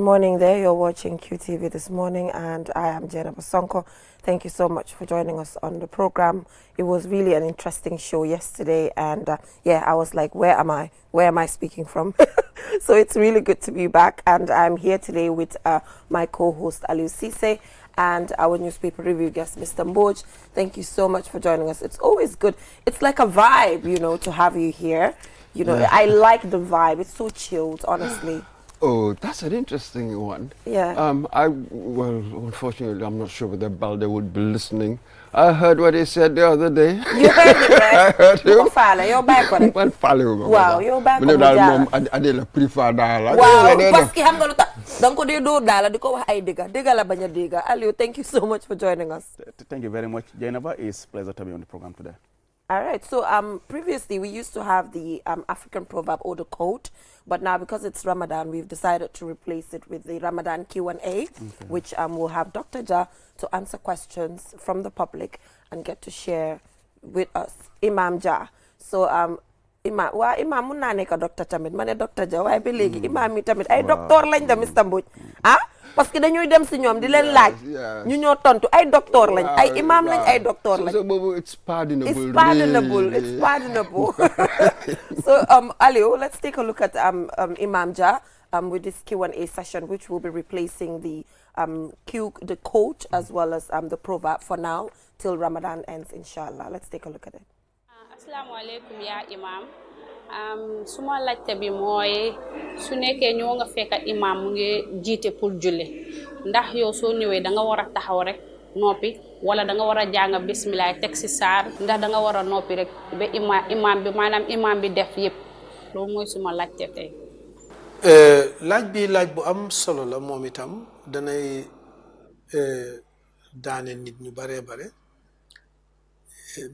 morning there. You're watching QTV this morning, and I am Jenna Basonko. Thank you so much for joining us on the program. It was really an interesting show yesterday, and yeah, I was like, where am I? Where am I speaking from? So it's really good to be back, and I'm here today with my co-host Aliu Cisse and our newspaper review guest, Mr. Mboj. Thank you so much for joining us. It's always good. It's like a vibe, you know, to have you here. You know, I like the vibe. It's so chilled, honestly. Oh, that's an interesting one. Yeah. Well, unfortunately, I'm not sure whether Balde would be listening. I heard what he said the other day. You heard it, right? I heard him. You're back on it. Wow, you're back on it. I prefer dialogue. Wow, parce que xam nga lu tax danga ko dee dóor daala di ko wax ay dëgga la bañ a dëgga. Aliou, thank you so much for joining us. Thank you very much, Jainaba. It's a pleasure to be on the program today. All right, so previously we used to have the African proverb or the quote, but now because it's Ramadan, we've decided to replace it with the Ramadan Q&A, which will have Dr. Ja to answer questions from the public and get to share with us, Imam Ja. So Imam mun naa nekk docteur tamit ma ne Dr. Ja waaye ba léegi imam yi tamit ay docteur lañ da Mr. Mbodj parce que dañuy dem si ñoom di leen laaj ñu ñoo tontu ay docteur lañ ay imam lañ ay docteur lañ. So boobu it's pardonable. It's pardonable. Really. It's pardonable. So Aliou, let's take a look at Imam Ja with this Q&A session, which will be replacing the quote as well as the proverb for now till Ramadan ends, inshallah. Let's take a look at it. Assalamu alaikum ya imam. Suma laajte bi mooy su nekkee ñoo nga fekk imam mu ngi jiite pour julli ndax yow soo ñëwee da nga war a taxaw rek noppi wala da nga war a jàng bismillah teg si saar ndax da nga war a noppi rek ba imam bi maanaam imam bi def yëpp loolu mooy suma laajte tey. laaj bu am solo la moom itam danay daane nit ñu bare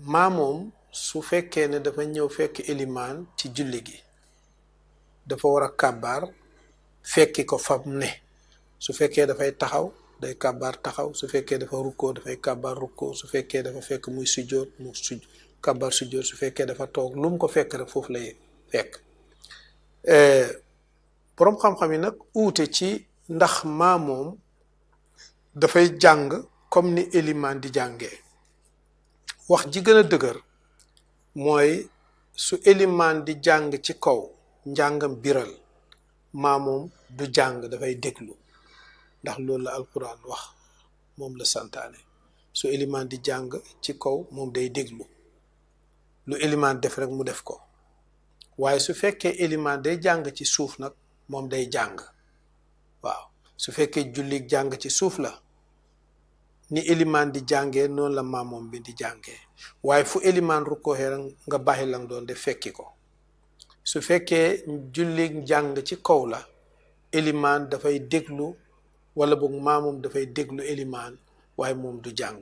moom su fekkee ne dafa ñëw fekk elimaan ci julli gi dafa war a kàbbaar fekki ko fam ne su fekkee dafay taxaw day kàbbaar taxaw su fekkee dafa rukkoo dafay kàbbaar rukkoo su fekkee dafa fekk muy sujjoot mu kàbbaar sujjoot su fekkee dafa toog lu mu ko fekk rek foofu lay fekk boroom xam-xam yi nag uute ci ndax moom dafay jàng comme ni elimaan di jàngee wax ji gën a dëgër mooy su elimaan di jàng ci kaw njàngam biral moom du jàng dafay déglu ndax loolu la alquran wax moom la santaane su elimaan di jàng ci kaw moom day déglu lu elimaan def rek mu def ko waaye su fekkee elimaan day jàng ci suuf nag moom day jàng waaw su fekkee julli jàng ci suuf la ni elimaan di jàngee noonu la moom bi di jàngee waaye fu elimaan rukkoo rek nga bàyyi lang doon def fekki ko su fekkee julli jàng ci kaw la elimaan dafay déglu wala boog moom dafay déglu elimaan waaye moom du jàng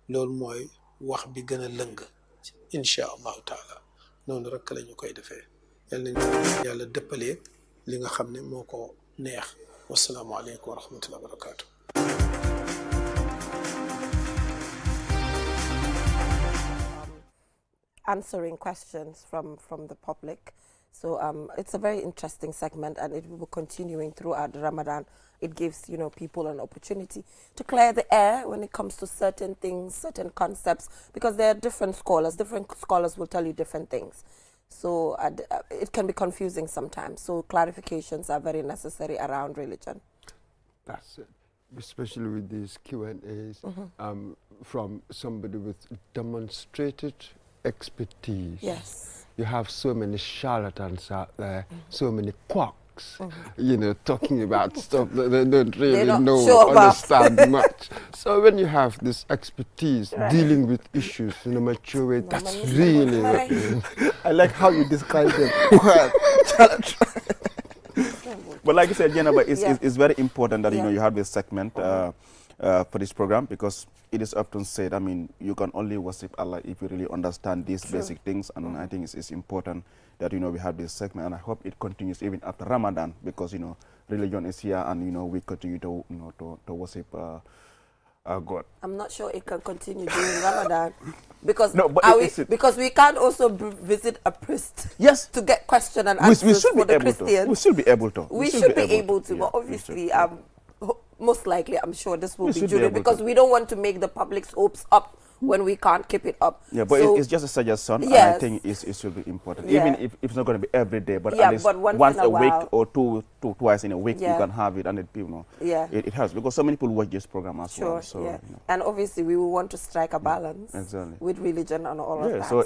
loolu mooy wax bi gën a lëng insha allahu taala noonu rek la ñu koy defee yàlla nañu yàlla dëppalee li nga xam ne moo ko neex wasalaamu aleykum wa rahmatullahi wa barakatuh. Answering questions from the public. So it's a very interesting segment, and it will be continuing throughout the Ramadan. It gives, you know, people an opportunity to clear the air when it comes to certain things, certain concepts, because there are different scholars. Different scholars will tell you different things. So it can be confusing sometimes. So clarifications are very necessary around religion. That's it. Especially with these Q&As from somebody with demonstrated expertise. Yes. You have so many charlatans out there, so many quacks, you know, talking about stuff that they don't really understand much. So when you have this expertise dealing with issues in a mature way, that's really... I like how you describe them. But like you said, Jenna, it's very important that, you know, you have this segment for this program, because it is often said, I mean, you can only worship Allah if you really understand these basic things, and I think it's important that, you know, we have this segment, and I hope it continues even after Ramadan, because, you know, religion is here, and, you know, we continue to, you know, to worship Oh, God. I'm not sure it can continue during Ramadan. Because No, but because we can't also visit a priest Yes. to get question and answers for the Christians. We should be able to. We should be able to, but obviously, most likely, I'm sure this will be during, because we don't want to make the public's hopes up when we can't keep it up. Yeah, but so, it's just a suggestion, yes. and I think it should be important. Yeah. Even if it's not going to be every day, but yeah, at least but once a week while. or twice in a week, Yeah. you can have it, and it helps, because so many people watch this program as well. So, yeah. And obviously, we will want to strike a balance with religion and all of that. So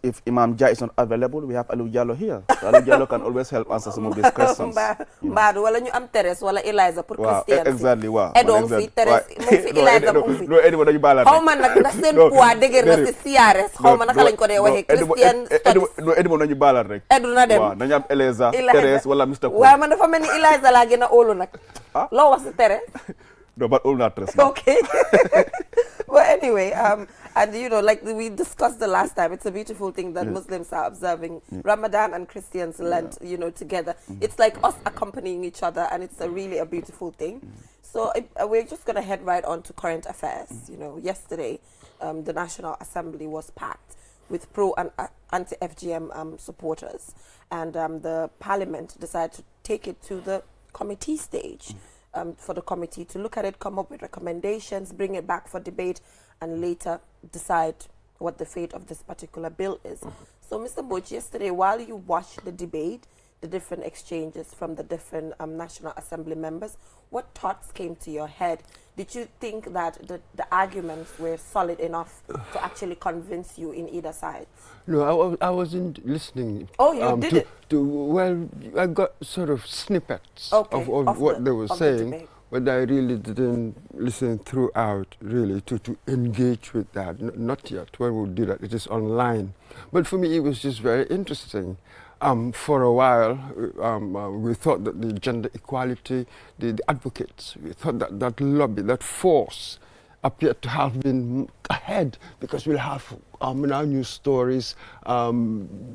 if Imam Jai is not available, we have Alu Jallo here. So Alu Jallo can always help answer some of these questions. Mbadu wala ñu am Teres wala Eliza pour Christian. Exactly. Wow. Edom fi Teres mo fi Eliza mo fi. No, anyone dañu balal. Xaw ma nag ndax seen poids dëgër na ci CRS. Xaw ma naka lañ ko dee waxee Christian studies. No, Edom nañu balal rek. Edu na dem. Waaw nañu am Eliza, Teres wala Mr. Cool. Waaye man dafa mel ni Eliza laa gën a óolu nag. Loo wax ci Teres. No, but all not Teres. Okay. Well, anyway, and you know, like we discussed the last time, it's a beautiful thing that Muslims are observing Ramadan and Christians Lent, you know, together. It's like us accompanying each other, and it's really a beautiful thing. So we're just going to head right on to current affairs. You know, yesterday, the National Assembly was packed with pro and anti-FGM supporters, and the Parliament decided to take it to the committee stage. For the committee to look at it, come up with recommendations, bring it back for debate, and later decide what the fate of this particular bill is. So, Mr. Butch, yesterday, while you watched the debate, the different exchanges from the different National Assembly members, what thoughts came to your head? Did you think that the arguments were solid enough to actually convince you in either side? No, I wasn't listening. Oh, you didn't? Well, I got sort of snippets of what they were saying, but I really didn't listen throughout, really, to engage with that. Not yet. When we do that, it is online. But for me, it was just very interesting. For a while, we thought that the gender equality, the advocates, we thought that that lobby, that force, appeared to have been ahead, because we'll have in our news stories,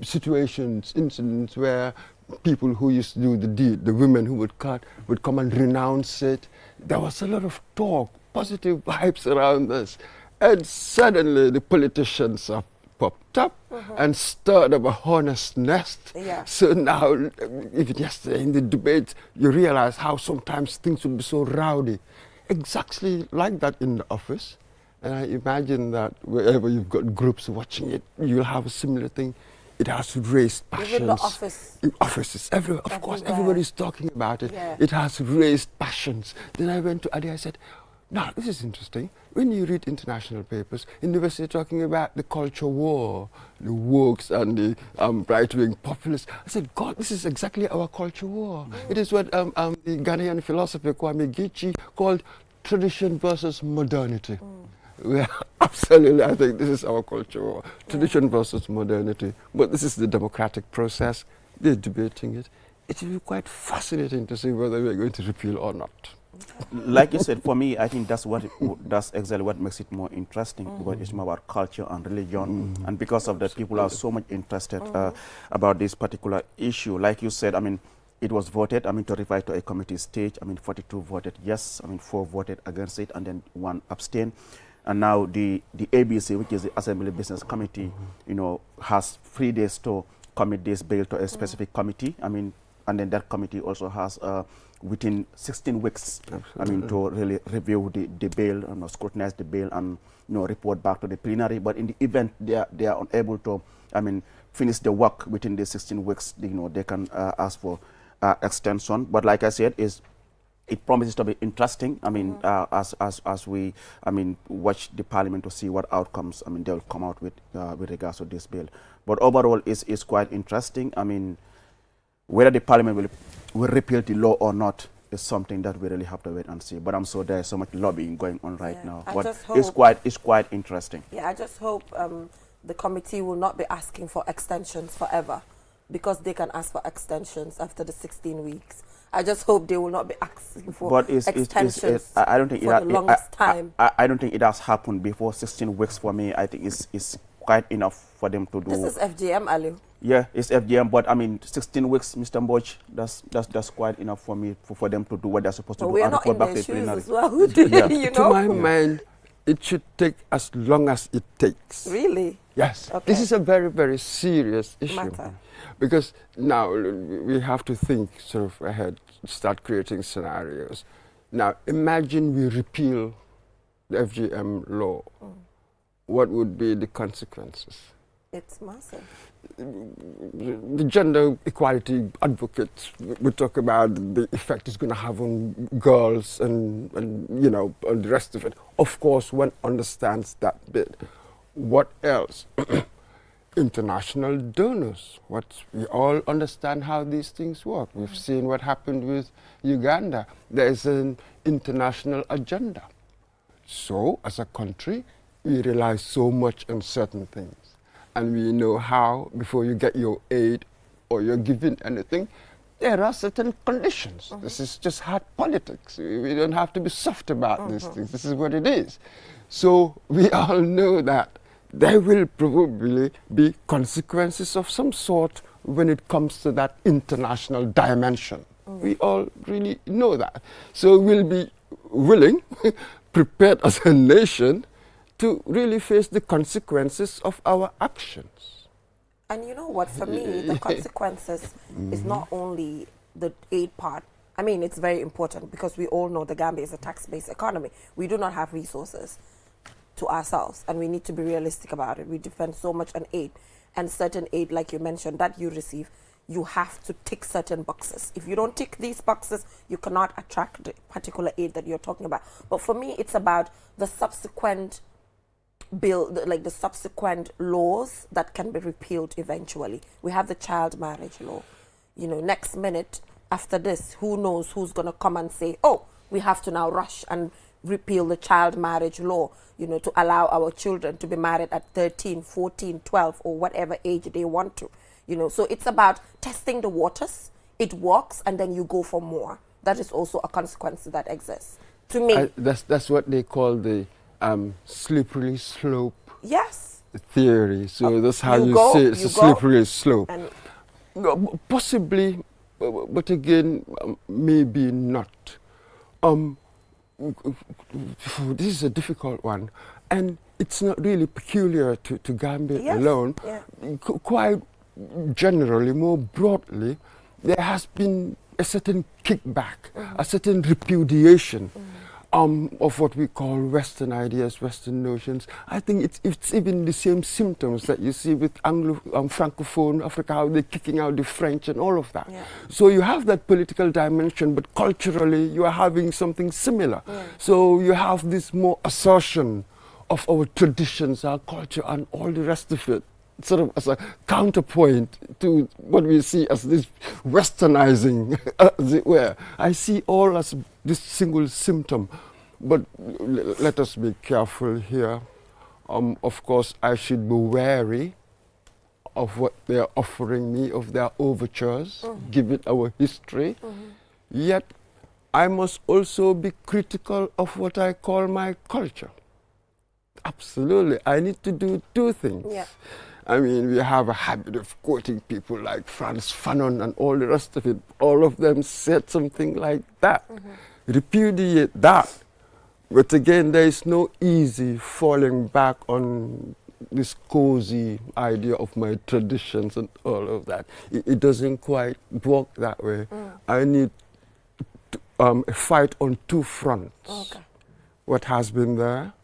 situations, incidents where people who used to do the deed, the women who would come and renounce it. There was a lot of talk, positive vibes around this. And suddenly the politicians are popped up and stirred up a hornet's nest. Yeah. So now, even yesterday in the debate, you realize how sometimes things will be so rowdy. Exactly like that in the office. And I imagine that wherever you've got groups watching it, you'll have a similar thing. It has raised passions. Even the office. In offices, of course, everybody's talking about it. Yeah. It has raised passions. Then I went to Adi, I said, now, this is interesting. When you read international papers, university talking about the culture war, the wokes and the right-wing populists. I said, God, this is exactly our culture war. It is what the Ghanaian philosopher Kwame Gichi called tradition versus modernity. Well, absolutely, I think this is our culture war. Tradition versus modernity. But this is the democratic process. They're debating it. It will be quite fascinating to see whether we're going to repeal or not. Like you said, for me, I think that's exactly what makes it more interesting, because it's more about culture and religion, and because of that, people are so much interested about this particular issue. Like you said, I mean, it was voted, to refer to a committee stage. 42 voted yes, 4 voted against it, and then 1 abstained. And now the ABC, which is the Assembly Business Committee, has 3 days to commit this bill to a specific committee. And then that committee also has within 16 weeks, to really review the bill and scrutinize the bill and report back to the plenary. But in the event they are unable to, finish the work within the 16 weeks, they can ask for extension. But like I said, it promises to be interesting. As we watch the Parliament to see what outcomes they will come out with regards to this bill. But overall, it's quite interesting. Whether the Parliament will repeal the law or not is something that we really have to wait and see. But I'm sure there's so much lobbying going on right now. But it's quite interesting. Yeah, I just hope the committee will not be asking for extensions forever, because they can ask for extensions after the 16 weeks. I just hope they will not be asking for extensions I don't think for the longest time. I don't think it has happened before 16 weeks for me. I think it's quite enough for them to do. This is FGM, Ali. Yeah, it's FGM, but I mean, 16 weeks, Mr. Mboch, that's quite enough for me, for them to do what they're supposed to do. We are not in their shoes as well, yeah. you know? To my mind, it should take as long as it takes. Really? Yes. Okay. This is a very, very serious issue. Matter. Because now we have to think sort of ahead, start creating scenarios. Now, imagine we repeal the FGM law. What would be the consequences? It's massive. The gender equality advocates would talk about the effect it's going to have on girls and you know, on the rest of it. Of course, one understands that bit. What else? International donors. We all understand how these things work. We've seen what happened with Uganda. There's an international agenda. So, as a country, we rely so much on certain things. And we know how, before you get your aid or you're given anything, there are certain conditions. This is just hard politics. We don't have to be soft about these things. This is what it is. So we all know that there will probably be consequences of some sort when it comes to that international dimension. We all really know that. So we'll be willing, prepared as a nation, to really face the consequences of our actions. And you know what, for me, the consequences is not only the aid part. I mean, it's very important because we all know the Gambia is a tax-based economy. We do not have resources to ourselves, and we need to be realistic about it. We depend so much on aid, and certain aid, like you mentioned, that you receive, you have to tick certain boxes. If you don't tick these boxes, you cannot attract the particular aid that you're talking about. But for me, it's about the subsequent like the subsequent laws that can be repealed eventually. We have the child marriage law. You know, next minute after this, who knows who's going to come and say, oh, we have to now rush and repeal the child marriage law, you know, to allow our children to be married at 13, 14, 12, or whatever age they want to. You know, so it's about testing the waters. It works, and then you go for more. That is also a consequence that exists. To me, that's what they call the slippery slope theory. So that's how you say it's a slippery slope. No, possibly, but again, maybe not. This is a difficult one, and it's not really peculiar to Gambia alone. Quite generally, more broadly, there has been a certain kickback, a certain repudiation of what we call Western ideas, Western notions. I think it's even the same symptoms that you see with Francophone Africa, how they're kicking out the French and all of that. So you have that political dimension, but culturally you are having something similar. So you have this more assertion of our traditions, our culture, and all the rest of it, sort of as a counterpoint to what we see as this westernizing, as it were. I see all as this single symptom, but let us be careful here. Of course, I should be wary of what they're offering me, of their overtures, given our history. Yet, I must also be critical of what I call my culture. Absolutely, I need to do two things. I mean, we have a habit of quoting people like Frantz Fanon and all the rest of it. All of them said something like that. Repudiate that. But again, there is no easy falling back on this cozy idea of my traditions and all of that. It doesn't quite work that way. I need to, a fight on two fronts. What has been there,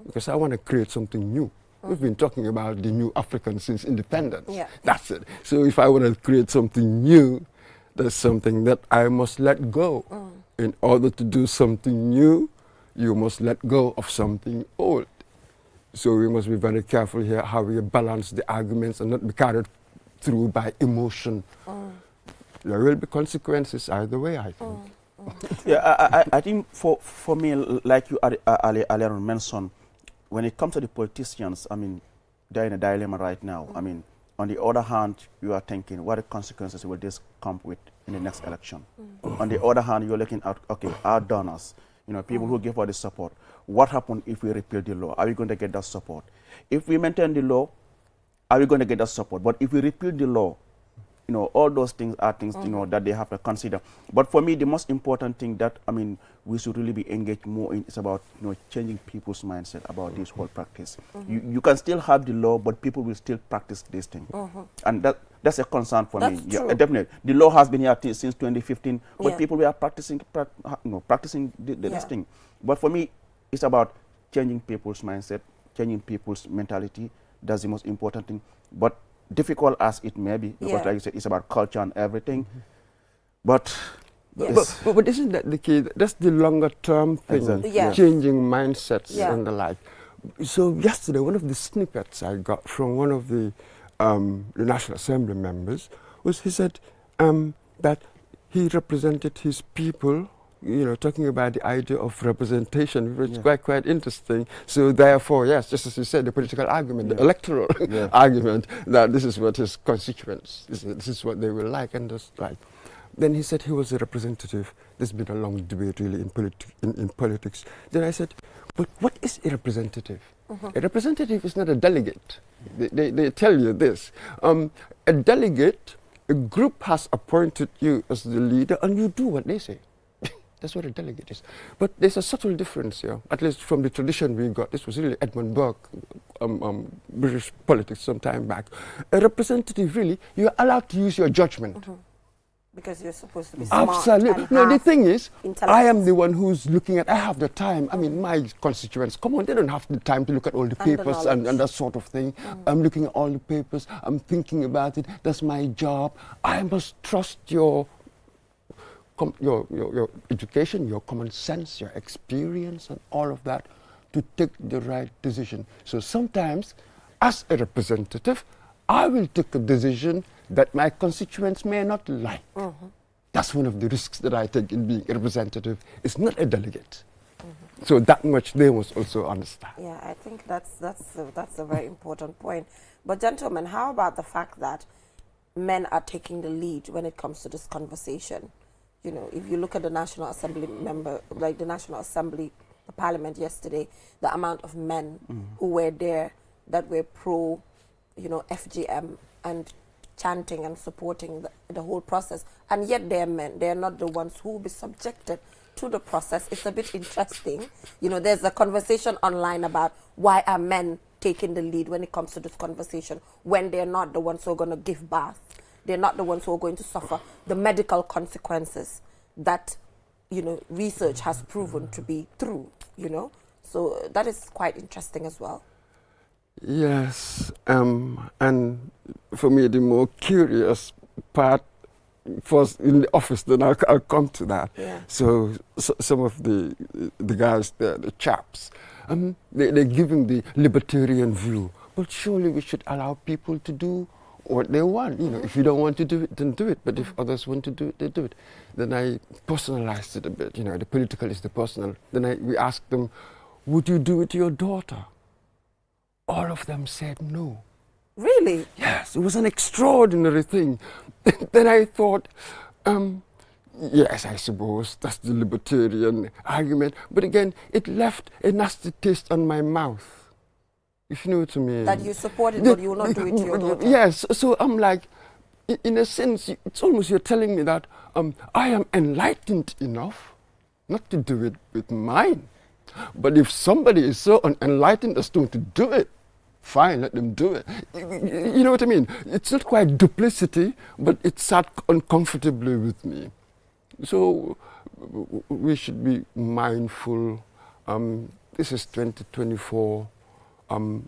because I want to create something new. We've been talking about the new African since independence. That's it. So if I want to create something new, there's something that I must let go. In order to do something new, you must let go of something old. So we must be very careful here how we balance the arguments and not be carried through by emotion. There will be consequences either way, I think. I think for me, like you earlier mentioned, when it comes to the politicians, I mean, they're in a dilemma right now. I mean, on the other hand, you are thinking, what consequences will this come with in the next election? On the other hand, you're looking at, okay, our donors, you know, people who give us the support. What happens if we repeal the law? Are we going to get that support? If we maintain the law, are we going to get that support? But if we repeal the law, you know, all those things are things, you know, that they have to consider. But for me, the most important thing that, I mean, we should really be engaged more in is about, you know, changing people's mindset about this whole practice. You can still have the law, but people will still practice this thing. And that's a concern for me. True. Yeah, definitely. The law has been here since 2015, but people were practicing, practicing this thing. But for me, it's about changing people's mindset, changing people's mentality. That's the most important thing. But difficult as it may be, because like you said, it's about culture and everything. But isn't that the key? That's the longer term thing, Exactly. changing mindsets and the like. So yesterday, one of the snippets I got from one of the National Assembly members was he said that he represented his people, you know, talking about the idea of representation, which is quite interesting. So therefore, yes, just as you said, the political argument, the electoral argument, that this is what his constituents, this is what they will like and dislike. Then he said he was a representative. There's been a long debate really in politics. Then I said, but what is a representative? A representative is not a delegate. They tell you this. A delegate, a group has appointed you as the leader and you do what they say. That's what a delegate is. But there's a subtle difference here, at least from the tradition we got. This was really Edmund Burke, British politics some time back. A representative, really, you're allowed to use your judgment. Because you're supposed to be smart. Absolutely. And no, the thing is, I am intelligence. the one who's looking at, I have the time. I mean, my constituents, come on, they don't have the time to look at all the papers and that sort of thing. I'm looking at all the papers. I'm thinking about it. That's my job. I must trust your education, your common sense, your experience, and all of that to take the right decision. So sometimes, as a representative, I will take a decision that my constituents may not like. That's one of the risks that I take in being a representative. It's not a delegate. So that much they must also understand. Yeah, I think that's a very important point. But gentlemen, how about the fact that men are taking the lead when it comes to this conversation? You know, if you look at the National Assembly the Parliament yesterday, the amount of men who were there that were pro, you know, FGM and chanting and supporting the whole process, and yet they're men. They're not the ones who will be subjected to the process. It's a bit interesting. You know, there's a conversation online about why are men taking the lead when it comes to this conversation when they're not the ones who are going to give birth. They're not the ones who are going to suffer the medical consequences that, you know, research has proven to be true, you know. So that is quite interesting as well. Yes, and for me, the more curious part first in the office, then I'll come to that. Yeah. So some of the guys there, the chaps, they're giving the libertarian view. But surely we should allow people to do what they want. You know, if you don't want to do it, then do it. But if others want to do it, they do it. Then I personalized it a bit. You know, the political is the personal. Then we asked them, would you do it to your daughter? All of them said no. Really? Yes, it was an extraordinary thing. Then I thought, yes, I suppose that's the libertarian argument. But again, it left a nasty taste on my mouth. If you know what I mean. That you support it, but you will not do it to your daughter. Yes, so I'm like, in a sense, it's almost you're telling me that I am enlightened enough not to do it with mine. But if somebody is so unenlightened as to do it, fine, let them do it. You know what I mean? It's not quite duplicity, but it sat uncomfortably with me. So we should be mindful. This is 2024.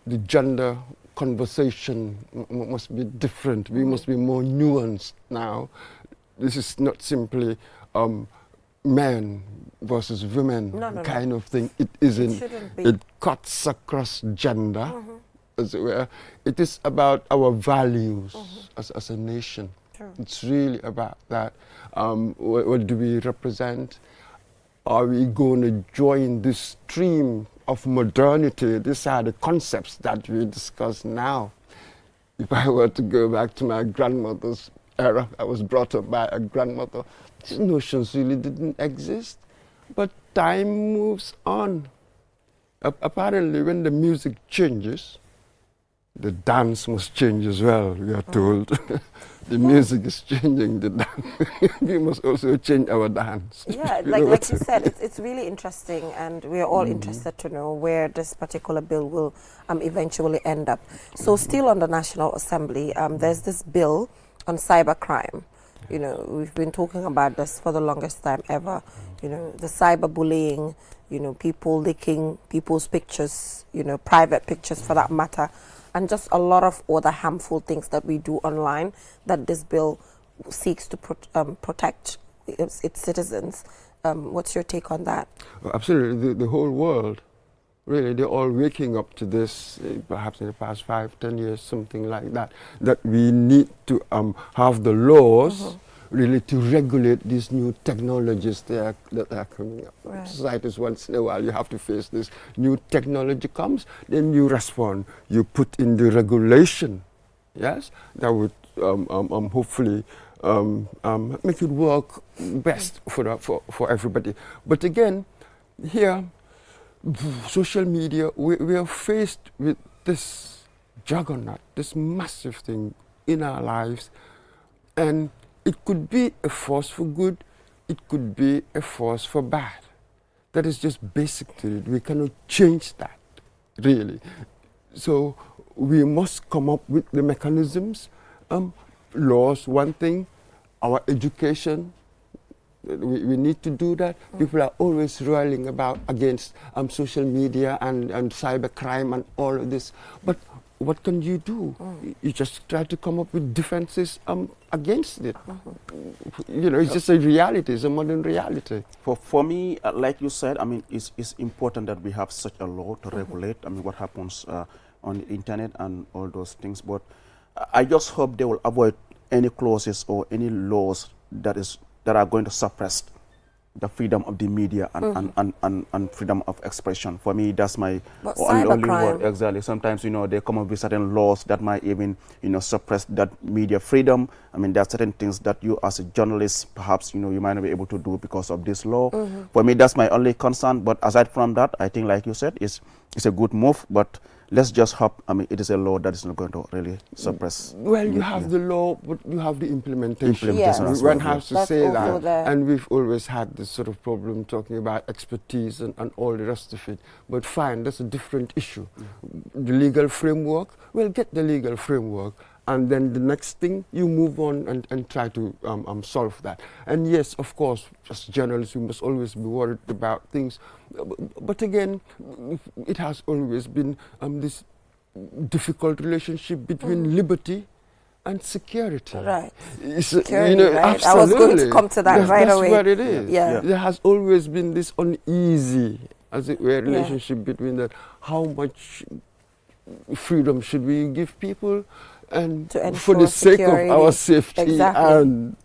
The gender conversation must be different. We must be more nuanced now. This is not simply men versus women kind of thing. It isn't. It cuts across gender, as it were. It is about our values as a nation. True. It's really about that. What do we represent? Are we going to join this stream of modernity? These are the concepts that we discuss now. If I were to go back to my grandmother's era, I was brought up by a grandmother, these notions really didn't exist. But time moves on. Apparently, when the music changes, The dance must change as well, we are told. The music is changing, the dance. We must also change our dance. Yeah, like you said, it's really interesting, and we are all interested to know where this particular bill will eventually end up. So still on the National Assembly, there's this bill on cybercrime. You know, we've been talking about this for the longest time ever. You know, the cyberbullying, you know, people leaking people's pictures, you know, private pictures for that matter, and just a lot of other harmful things that we do online that this bill seeks to protect its citizens. What's your take on that? Well, absolutely. The whole world, really, they're all waking up to this, perhaps in the past 5-10 years, something like that, that we need to have the laws really to regulate these new technologies that are coming up. Right. Societies, once in a while, you have to face this new technology comes, then you respond. You put in the regulation, yes, that would hopefully make it work best for everybody. But again, here, social media, we are faced with this juggernaut, this massive thing in our lives, and it could be a force for good, it could be a force for bad. That is just basic to it. We cannot change that, really. So we must come up with the mechanisms. Laws, one thing, our education, we need to do that. People are always railing against social media and cybercrime and all of this. But what can you do? You just try to come up with defenses against it. You know, it's just a reality, it's a modern reality. For me, like you said, I mean, it's important that we have such a law to regulate, I mean, what happens on the internet and all those things. But I just hope they will avoid any clauses or any laws that are going to suppress the freedom of the media and freedom of expression. For me, that's my only word. Exactly. Sometimes, you know, they come up with certain laws that might even, you know, suppress that media freedom. I mean, there are certain things that you as a journalist, perhaps, you know, you might not be able to do because of this law. For me, that's my only concern. But aside from that, I think, like you said, it's a good move. But let's just hope, I mean, it is a law that is not going to really suppress. Well, you have the law, but you have the implementation. One has to say that. And we've always had this sort of problem talking about expertise and all the rest of it. But fine, that's a different issue. The legal framework, well, get the legal framework. And then the next thing, you move on and try to solve that. And yes, of course, as journalists, we must always be worried about things. But again, it has always been this difficult relationship between liberty and security. Right. Security, you know, right? I was going to come to that right away. That's what it is. Yeah. There has always been this uneasy, as it were, relationship between that. How much freedom should we give people? And for the sake of our safety and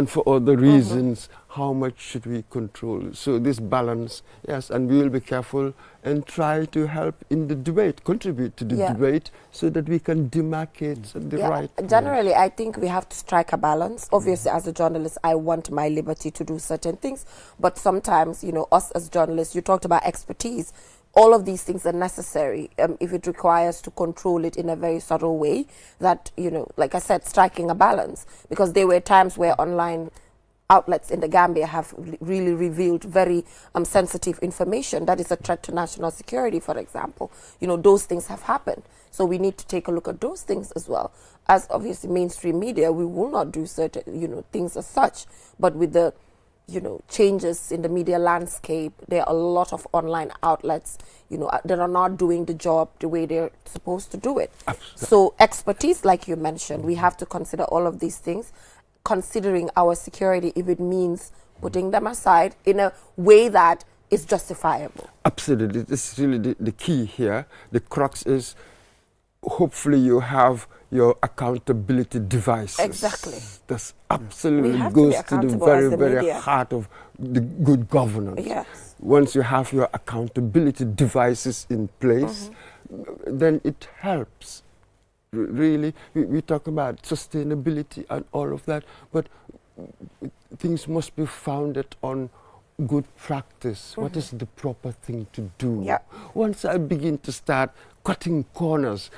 for other reasons, how much should we control? So this balance, yes, and we will be careful and try to help in the debate, contribute to the debate so that we can demarcate the right. Generally, I think we have to strike a balance. Obviously, as a journalist, I want my liberty to do certain things, but sometimes, you know, us as journalists, you talked about expertise. All of these things are necessary if it requires to control it in a very subtle way that, you know, like I said, striking a balance. Because there were times where online outlets in the Gambia have really revealed very sensitive information that is a threat to national security, for example. You know, those things have happened. So we need to take a look at those things as well. As obviously mainstream media, we will not do certain, you know, things as such. But with the, you know, changes in the media landscape, there are a lot of online outlets, you know, that are not doing the job the way they're supposed to do it. Absolutely. So expertise, like you mentioned, we have to consider all of these things, considering our security if it means putting them aside in a way that is justifiable. Absolutely. This is really the key here. The crux is hopefully you have your accountability devices. Exactly. That's absolutely goes to the very, very heart of the good governance. Yes. Once you have your accountability devices in place, then it helps. Really, we talk about sustainability and all of that, but things must be founded on good practice? What is the proper thing to do? Yeah. Once I begin to start cutting corners,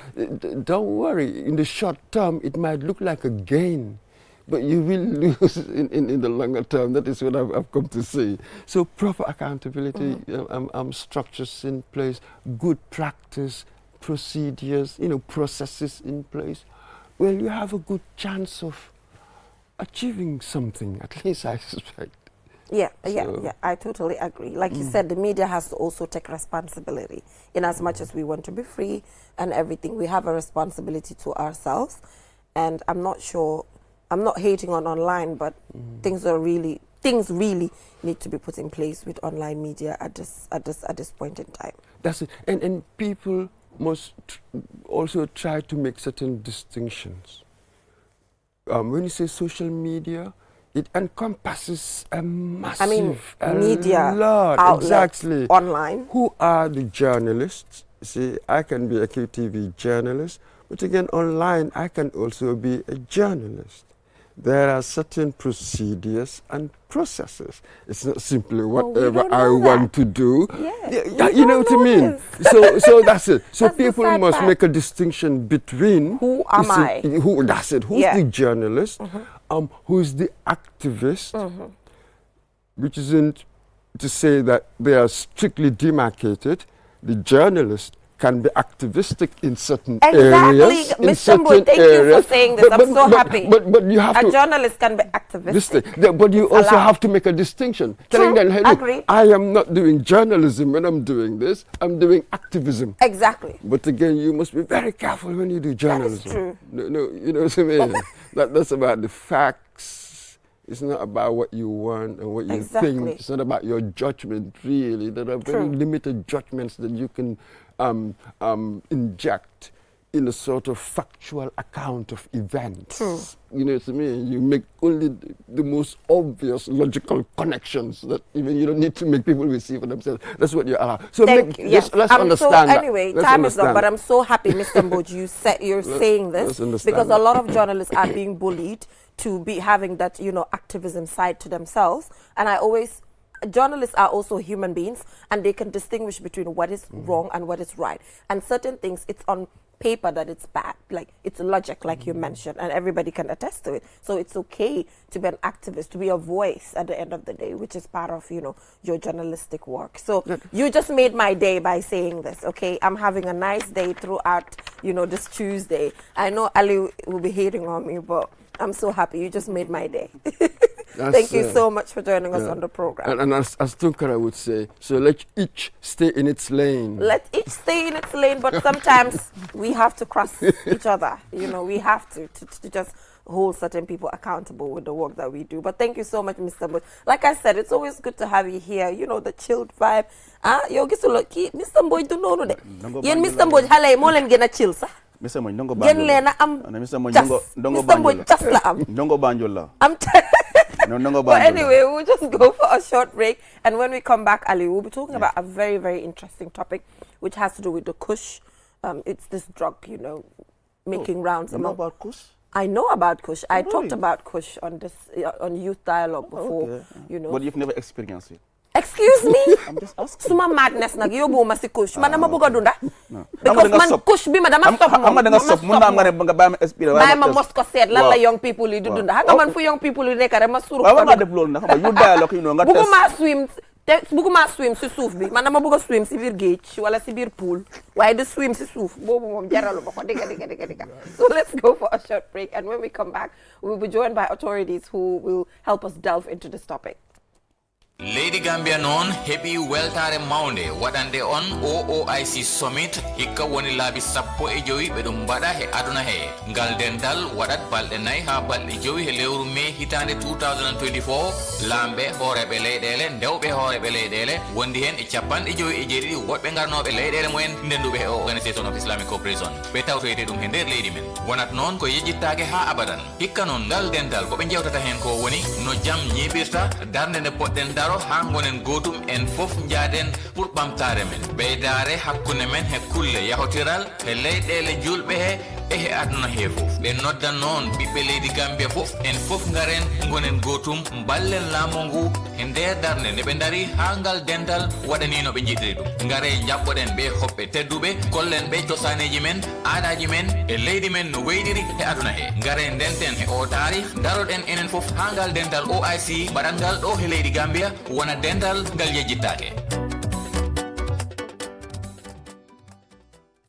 don't worry, in the short term, it might look like a gain, but you will lose in the longer term. That is what I've come to see. So proper accountability, structures in place, good practice, procedures, processes in place. Well, you have a good chance of achieving something, at least I suspect. Yeah, I totally agree. Like you said, the media has to also take responsibility. In as much as we want to be free and everything, we have a responsibility to ourselves. And I'm not hating on online, but things really need to be put in place with online media at this point in time. That's it. And people must also try to make certain distinctions. When you say social media, it encompasses a massive, media lot, outlets, exactly. Online. Who are the journalists? See, I can be a QTV journalist, but again, online, I can also be a journalist. There are certain procedures and processes. It's not simply whatever I want to do. Yeah, you know what I mean? So that's it. So that's people must make a distinction between who am I? That's it. Who's the journalist? Who's the activist? Which isn't to say that they are strictly demarcated. The journalist can be activistic in certain areas. Exactly. Mr. Mboy, thank you for saying this. I'm so happy. But you have a journalist can be activistic. But you also have to make a distinction. Telling them, hey, look, I am not doing journalism when I'm doing this. I'm doing activism. Exactly. But again, you must be very careful when you do journalism. That is true. No, you know what I mean? That's about the facts. It's not about what you want and what you think. It's not about your judgment, really. There are very limited judgments that you can inject in a sort of factual account of events. You know what I mean? You make only the most obvious logical connections that even you don't need to make people receive for themselves. That's what you're allowed. So let's understand that. Anyway, time is up, but I'm so happy, Mr. Mboj, you're saying this because a lot of journalists are being bullied to be having that, activism side to themselves. And journalists are also human beings, and they can distinguish between what is wrong and what is right. And certain things, it's on paper that it's bad, like it's logic, like you mentioned, and everybody can attest to it. So it's okay to be an activist, to be a voice at the end of the day, which is part of, your journalistic work. So you just made my day by saying this, okay? I'm having a nice day throughout, this Tuesday. I know Ali will be hating on me, but I'm so happy. You just made my day. Thank you so much for joining us on the program. And as Tunkara would say, so let each stay in its lane. Let each stay in its lane, but sometimes we have to cross each other. We have to just hold certain people accountable with the work that we do. But thank you so much, Mr. Mboj. Like I said, it's always good to have you here. The chilled vibe. Yo gisuloo kii Mr. Mboj du noonu de. Yéen Mr. Mboj xale yi moo leen gën a chill sax. Mr. Mboj ndongo Banjul. Gën leen a am Mr. Mboj cas la am. Ndongo Banjul la. But anyway, we'll just go for a short break. And when we come back, Ali, we'll be talking about a very, very interesting topic, which has to do with the Kush. It's this drug, making rounds. You know about Kush? I know about Kush. I talked about Kush on Youth Dialogue before, But you've never experienced it. Excuse me? I'm just asking. Suma madness nag yobu ma si Kush. Man dama bëgg dunda. Because man Kush bi ma dama stop moom. Xam nga da nga stop mun naa nga ne nga bàyyi ma experience. Bàyyi ma mos ko seet lan la young people yi di dunda. Xam nga man fu young people yi nekk rek ma suru ko. Waaw nga def loolu nag xam nga Youth Dialogue nga test. Bëgguma swim si suuf bi. Man dama bëgg swim si biir géej wala si biir pool. Waaye di swim si suuf boobu moom jaralu ma ko digga. So let's go for a short break, and when we come back, we will be joined by authorities who will help us delve into this topic. Lady Gambia non hebi weltare maunde wadande on OOIC summit hikka woni labi sappo e jowi be dum bada he aduna he ngal dendal wadat balde nay ha balde jowi he lewru me hitande 2024 lambe horebe leydele ndewbe horebe leydele wondi hen e ciapan e jowi e jeri wobbe garnobe leydele moen ndendube e organisation of islamic cooperation be tawtoyte dum he der leydi men wonat non ko yejjittaake ha abadan hikka non ngal dendal ko be jewtata hen ko woni no jam nyibirta darde ne podden hangonen gotum en fof jaaden pour bamtare men beydare hakkunde men he kulle yahotiral he leydele julbe he ehe aduna he fof ɓe nodda noon ɓiɓɓe leydi gambia fof en fof ngaren gonen gotum ballen laamo ngu e nder darde nde ɓe dari ha ngal dental waɗani no ɓe jiɗiri ɗum ngare jaɓɓoɗen ɓe hoɓɓe tedduɓe kollen ɓe cosaneji men aadaji men e leydi men no weydiri e aduna he ngare ndenten e o taari daroɗen enen fof ha ngal dental OIC mbaɗatngal ɗo he leydi gambia wona dental ngal yejjittake.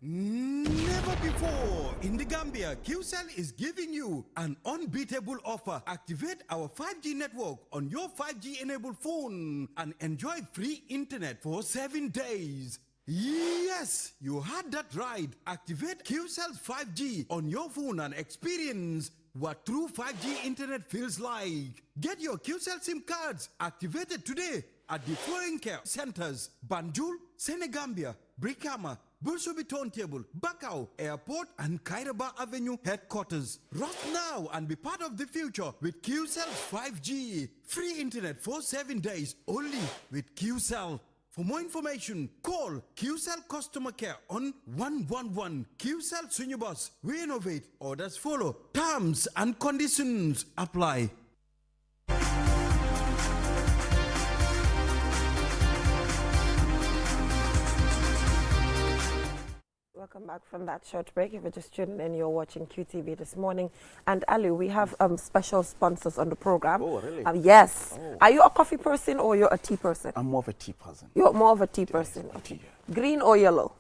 Never before in the Gambia, QCell is giving you an unbeatable offer. Activate our 5G network on your 5G enabled phone and enjoy free internet for 7 days. Yes, you heard that right. Activate QCell's 5G on your phone and experience what true 5G internet feels like. Get your QCell SIM cards activated today at the following care centers: Banjul, Senegambia, Brikama, Bulsubi Turntable, Bakau Airport, and Kairaba Avenue headquarters. Rush now and be part of the future with QCell's 5G. Free internet for 7 days only with QCell. For more information, call QCell Customer Care on 111. QCell Sunyubus. We innovate. Orders follow. Terms and conditions apply. Welcome back from that short break. If you're just tuning in, you're watching QTV this morning. And Ali, we have special sponsors on the program. Oh, really? Yes. Oh. Are you a coffee person or you're a tea person? I'm more of a tea person. You're more of a tea person. Okay. Green or yellow?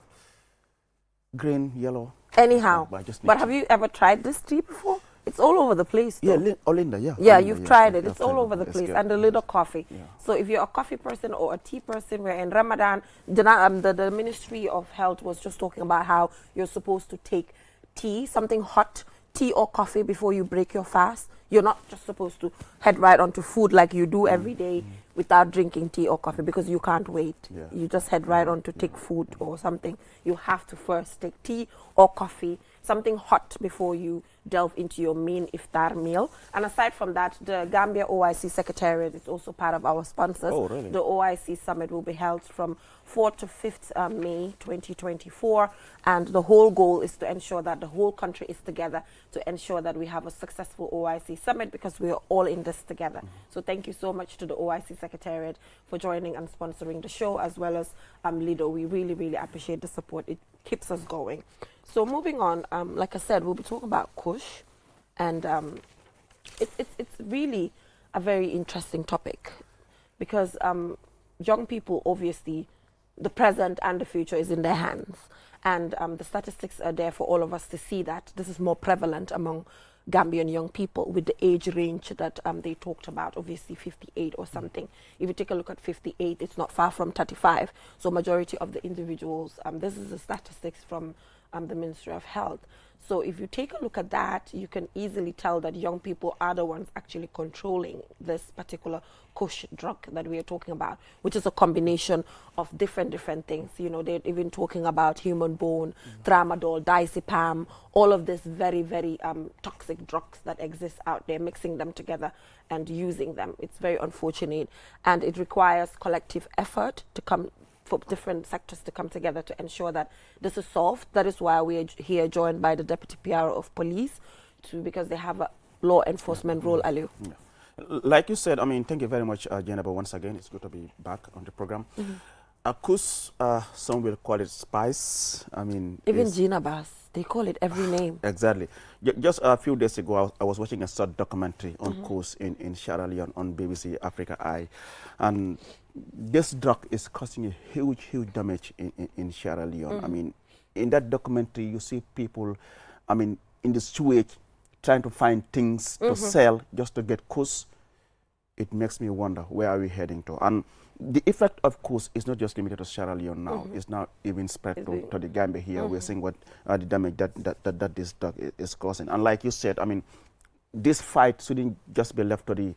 Green, yellow. Anyhow. But have you ever tried this tea before? It's all over the place. Though. Yeah, Olinda, yeah. Yeah, Olinda, you've yes, tried it. I've It's all tried over the It's place. good. And a little coffee. Yeah. So if you're a coffee person or a tea person, we're in Ramadan. The Ministry of Health was just talking about how you're supposed to take tea, something hot, tea or coffee before you break your fast. You're not just supposed to head right onto food like you do every day without drinking tea or coffee, because you can't wait. Yeah. You just head right on to take food or something. You have to first take tea or coffee, something hot, before you delve into your main iftar meal. And aside from that, the Gambia OIC Secretariat is also part of our sponsors. Oh, really? The OIC Summit will be held from 4th to 5th May 2024. And the whole goal is to ensure that the whole country is together to ensure that we have a successful OIC Summit, because we are all in this together. So thank you so much to the OIC Secretariat for joining and sponsoring the show, as well as Lido. We really, really appreciate the support. It keeps us going. So moving on, like I said, we'll be talking about Kush, and it's really a very interesting topic, because young people, obviously, the present and the future is in their hands, and the statistics are there for all of us to see that this is more prevalent among Gambian young people, with the age range that they talked about, obviously 58 or something. If you take a look at 58, it's not far from 35. So majority of the individuals, this is the statistics from the Ministry of Health. So if you take a look at that, you can easily tell that young people are the ones actually controlling this particular Kush drug that we are talking about, which is a combination of different things. You know, they're even talking about human bone, tramadol, diazepam, all of this very, very toxic drugs that exist out there, mixing them together and using them. It's very unfortunate, and it requires collective effort to come for different sectors to come together to ensure that this is solved. That is why we are here joined by the Deputy PRO of Police, because they have a law enforcement role, Aliu. Yeah. Like you said, I mean, thank you very much, Jennifer, once again. It's good to be back on the program. Kush, some will call it spice. I mean, even Gina Bass, they call it every name. Exactly. Just a few days ago, I was watching a short documentary on Kush in Sierra Leone on BBC Africa Eye, and this drug is causing a huge damage in Sierra Leone. I mean, in that documentary, you see people, I mean, in the sewage, trying to find things to sell just to get Kush. It makes me wonder, where are we heading to? And the effect of Kush is not just limited to Sierra Leone now. It's now even spread to the Gambia here. We're seeing what the damage that this drug is causing. And like you said, I mean, this fight shouldn't just be left to the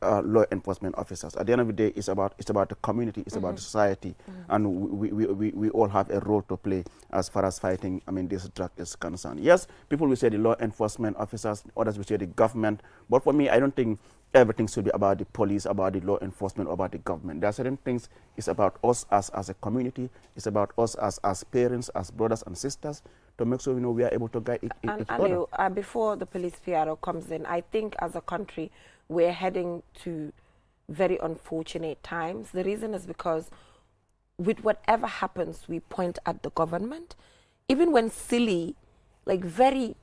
law enforcement officers. At the end of the day, it's about the community, it's about the society, and we all have a role to play as far as fighting, I mean, this drug is concerned. Yes, people will say the law enforcement officers, others will say the government, but for me, I don't think everything should be about the police, about the law enforcement, about the government. There are certain things, it's about us as a community, it's about us as parents, as brothers and sisters, to make sure we are able to guide each other. Before the police PRO comes in, I think as a country, we're heading to very unfortunate times. The reason is because with whatever happens, we point at the government. Even when silly, like very,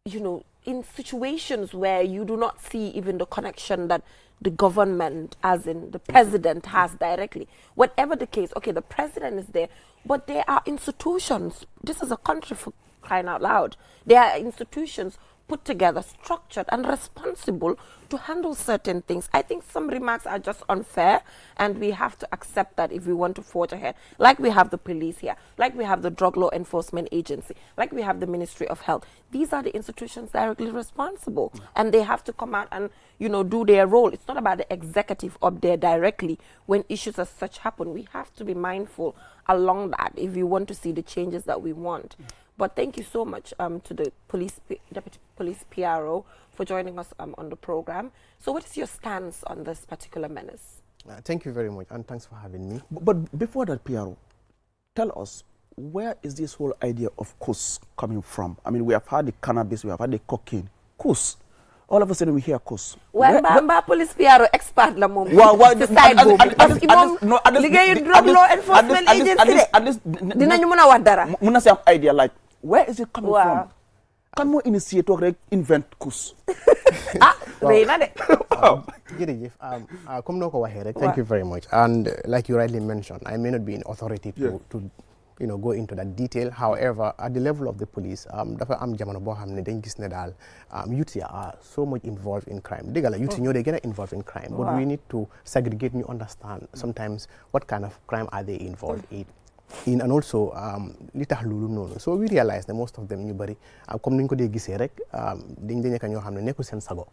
in situations where you do not see even the connection that the government, as in the president, has directly. Whatever the case, okay, the president is there, but there are institutions. This is a country, for crying out loud. There are institutions put together, structured and responsible to handle certain things. I think some remarks are just unfair, and we have to accept that if we want to forge ahead. Like we have the police here, like we have the Drug Law Enforcement Agency, like we have the Ministry of Health. These are the institutions directly responsible, and they have to come out and, do their role. It's not about the executive up there directly. When issues as such happen, we have to be mindful along that if we want to see the changes that we want. But thank you so much to the Deputy Police PRO for joining us on the program. So what is your stance on this particular menace? Thank you very much, and thanks for having me. But before that, PRO, tell us, where is this whole idea of Kush coming from? I mean, we have had the cannabis, we have had the cocaine. Kush. All of a sudden we hear Kush. Well, I'm police PRO expert la mom. Decide go because imam Drug Law Enforcement Agency. Dinañu mëna wax dara. Mëna ci am idea like where is it coming from? Kan mo initiate rek invent Kush? Reyna de. Jerejef, comme noko waxe rek, thank you very much. And like you rightly mentioned, I may not be in authority to go into that detail. However, at the level of the police, dafa am jamono bo xamne dañ gis ne dal youth are so much involved in crime. Degala youth ñoo they get involved in crime, but we need to segregate and understand sometimes what kind of crime are they involved in, and also li tax lolu nonu. So we realize that most of them ñu bari comme niñ ko dé gisé rek dañ nekk ñoo xamne nekku sen sago.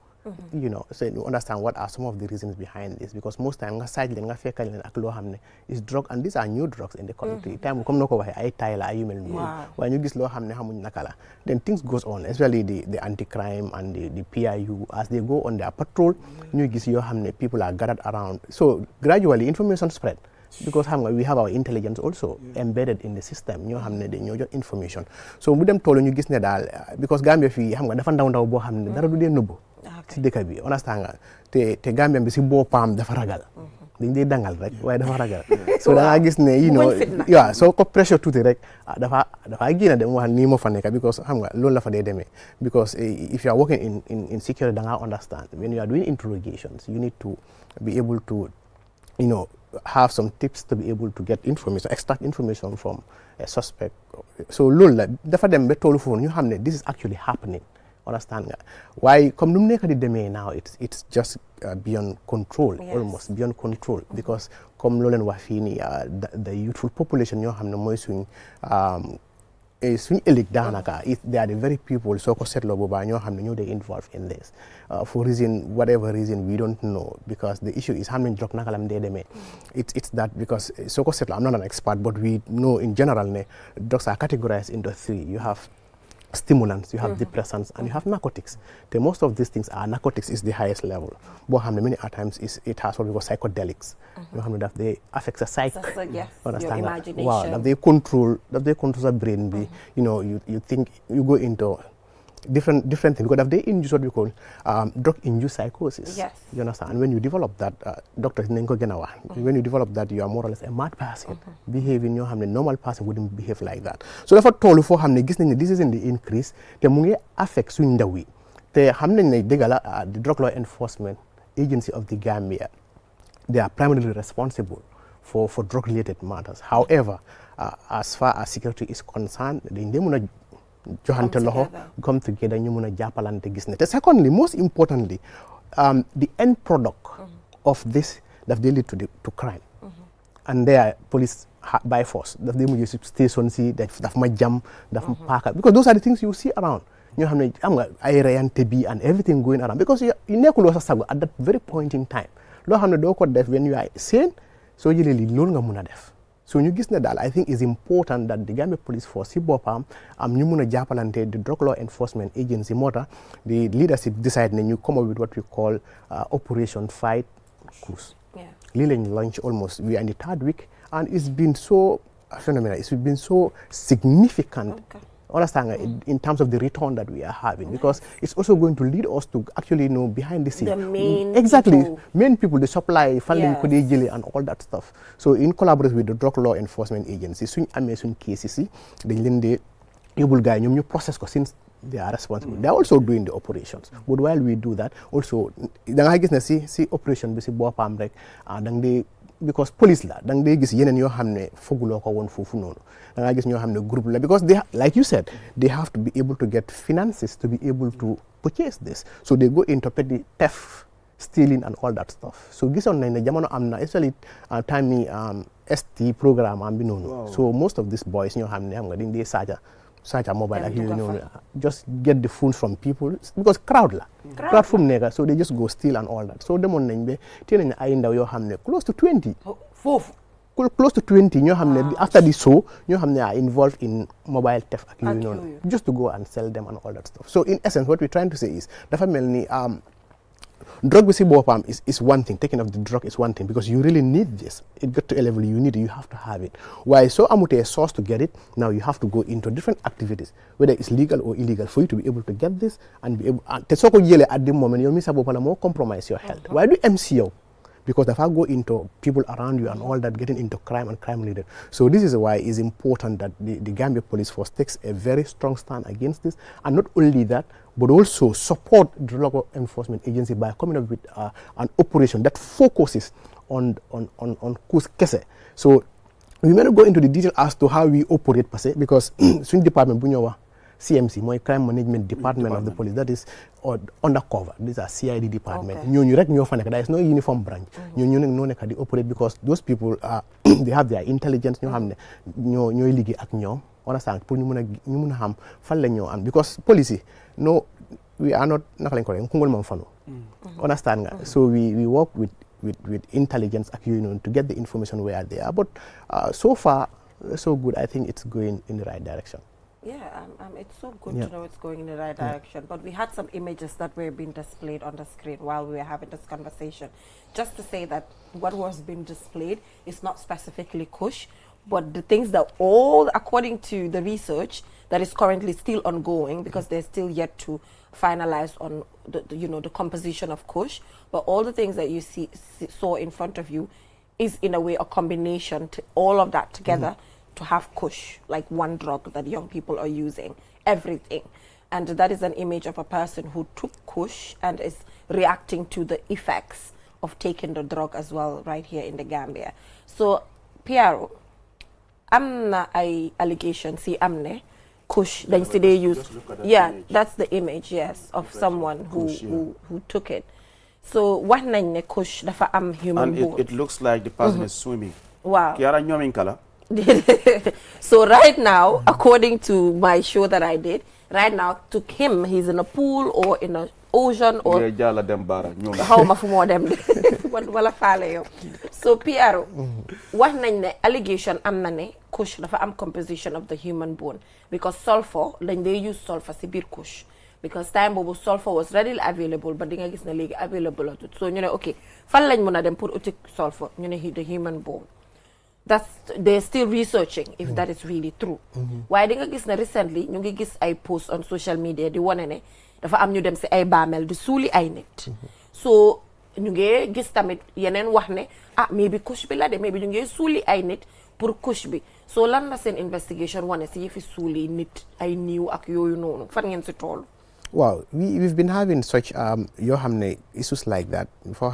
So you understand what are some of the reasons behind this, because most time nga side len nga fekkal len ak lo xamne is drug, and these are new drugs in the country. Time comme noko waxe ay tay la ay mel ni way ñu gis lo xamne xamuñ nakala, then things goes on, especially the anti-crime and the PIU as they go on their patrol, ñu gis yo xamne people are gathered around. So gradually information spread, because we have our intelligence also embedded in the system. ñoo xamne de ñoo jot information. So mu dem tolo ñu gis ne dal because Gambia fi dafa ndaw bo xamne dara du dee nëbbu ci dëkk bi, understand nga te Gambia bi si boppam dafa ragal, dañ dee dangal rek waaye dafa ragal. So da nga gis ne so ko pressure tuuti rek dafa génn dem wax nii moo fa nekk, because loolu la fa dee demee. Because if you are working in security, da nga understand when you are doing interrogations, you need to be able to have some tips to be able to get information, extract information from a suspect. So loolu la dafa dem ba tollu foofu ñu xam ne this is actually happening. Understand nga why comme nu mu nekk di demee now it's just beyond control, almost beyond control, because comme loo leen wax fii nii the youthful population ñoo xam ne mooy suñ ëllëg daanaka they are the very people soo ko seetloo boobaa ñoo xam ne ñoo they involved in this for whatever reason we don't know, because the issue is xam nañ drug naka lam dee demee. It's that because soo ko seetloo I'm not an expert, but we know in general ne drugs are categorized into three. You have stimulants, you have depressants, and you have narcotics. Most of these things are narcotics is the highest level. But many times it has what we call psychedelics. That they affect the psyche. Yes, your imagination. Wow, that they control the brain. You think you go into different things, because if they induce what we call drug-induced psychosis. Yes. You understand? And when you develop that, doctors when you develop that, you are more or less a mad person. Behaving, a normal person wouldn't behave like that. So therefore, told for this is in the increase. The mungi affects swing the way. The Drug Law Enforcement Agency of the Gambia, they are primarily responsible for drug-related matters. However, as far as security is concerned, they come together ñu mëna jappalante gis ne. Secondly, most importantly, the end product of this that they lead to crime. And their police by force that they mujj station si daf ma jam daf ma paaka, because those are the things you see around. You xamne am nga ay reyante bi and everything going around, because you nekkuloo sa sago at that very point in time. Loo xamne doo ko def when you are sane, so jëlee li loolu nga mëna def. So ñu gis ne daal I think it's important that the Gambia Police Force si boppam ñu mun a jàppalante the Drug Law Enforcement Agency moo tax the leadership decide ne ñu come up with what we call Operation Fight Kush. Lii lañ launch almost we are in the 3rd week and it's been so phenomenal, it's been so significant. Understand in terms of the return that we are having, because it's also going to lead us to actually know behind the scene. The main main people, the supply, funding, and all that stuff. So in collaboration with the Drug Law Enforcement Agency, soon amazing cases, the able guy, you process since they are responsible. They are also doing the operations. But while we do that, also, see operation, and they because police la dang day gis yenen yo xamne fogulo ko won fofu nonu da nga gis ñoo xamne groupe la because they like you said they have to be able to get finances to be able to purchase this, so they go into petty theft, stealing and all that stuff. So gisoon nañ ne jamono am na especially time mi ST programme am bi nonu. So most of these boys ñoo xamne xam nga dañ dé saja mobile ak you know just get the phones from people because crowd from nega, so they just go steal and all that. So demon nañ be té nañ ay ndaw yo xamne close to 20 close to 20 ñoo xamne after the show ñoo xamne are involved in mobile theft ak you know just to go and sell them and all that stuff. So in essence what we're trying to say is dafa melni drug bi si bopam is one thing, taking of the drug is one thing, because you really need this. It got to a level you need it, you have to have it. Why so amute a source to get it, now you have to go into different activities, whether it's legal or illegal, for you to be able to get this and be able te soko yele at the moment you miss bopam more compromise your health. Why do MCO? Because if I go into people around you and all that, getting into crime and crime related. So this is why it's important that the Gambia Police Force takes a very strong stand against this, and not only that, but also support the Drug Enforcement Agency by coming up with an operation that focuses on Kush Kese. So we may not go into the detail as to how we operate per se, because swing department bunyawa CMC, my crime management department of the police, that is undercover. These are CID department. There is no uniform branch. They operate because those people they have their intelligence. Understand? Because policy, no, we are not understand? So we work with intelligence to get the information where they are. But so far, so good. I think it's going in the right direction. Yeah, it's so good to know it's going in the right direction. But we had some images that were being displayed on the screen while we were having this conversation. Just to say that what was being displayed is not specifically Kush, but the things that all, according to the research that is currently still ongoing, because they're still yet to finalize on the composition of Kush, but all the things that you saw in front of you is in a way a combination to all of that together. To have Kush, like one drug that young people are using, everything. And that is an image of a person who took Kush and is reacting to the effects of taking the drug as well right here in the Gambia. So, Piero, amna ay allegation si amne Kush, then they use, that's the image, yes, of someone who took it. So, what nañ ne Kush dafa am human bone. And it looks like the person is swimming. Wow. Kiara ñomin kala. So right now, according to my show that I did, right now, to him, he's in a pool or in an ocean or how much more them. So Piero, what nañ allegation am na ne Kush dafa am composition of the human bone, because sulfur, then they use sulfur si bir Kush, because time bobu sulfur was readily available, but dinga gis na legi available atut. So ñu ne okay, fan lañ mëna dem pour uti sulfur, ñu ne the human bone. They're still researching if that is really true. Why di nga gis na recently ñu ngi gis ay post on social media di wane ne dafa am ñu dem si ay baamel di suuli ay nit. So ñu ngi gis tamit yeneen wax ne maybe Kush bi la de, maybe ñu ngi suuli ay nit pour Kush bi. So lan la seen investigation wane si yëfi suuli nit ay niiw ak yooyu noonu fan ngeen si toll? Wow, we've been having such issues like that before.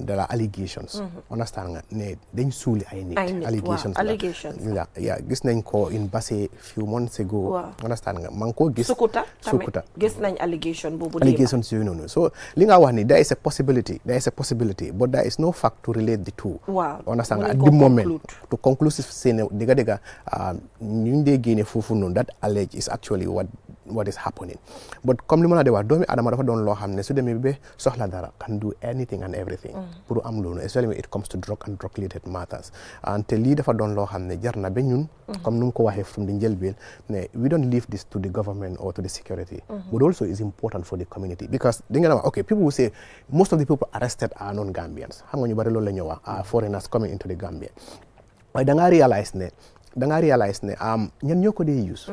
There are allegations. Understand ne dañ suuli ay nit. Allegations. Allegations. Yeah, gis nañ ko in Basse few months ago. Understand nga man ko gis Sukuta. Gis nañ allegation bobu. Allegations you know. So li nga wax ni there is a possibility, but there is no fact to relate the two. Wow. Understand nga at the moment to conclusive say ne diga ñu ngi génne fofu non that allege is actually what what is happening. But comme li ma la de wax doomi adama dafa doon loo xam ne su demee ba soxla dara can do anything and everything pour am loolu, especially when it comes to drug and drug related matters. And te lii dafa doon loo xam ne jar na ba ñun comme nu mu ko waxee from the njëlbeen ne we don't leave this to the government or to the security, but also is important for the community because di nga wax okay, people will say most of the people arrested are non-Gambians. Xam nga ñu bari loolu la ñu wax are foreigners coming into the Gambia. waaye da ngaa realize ne ñan ñoo ko dee use.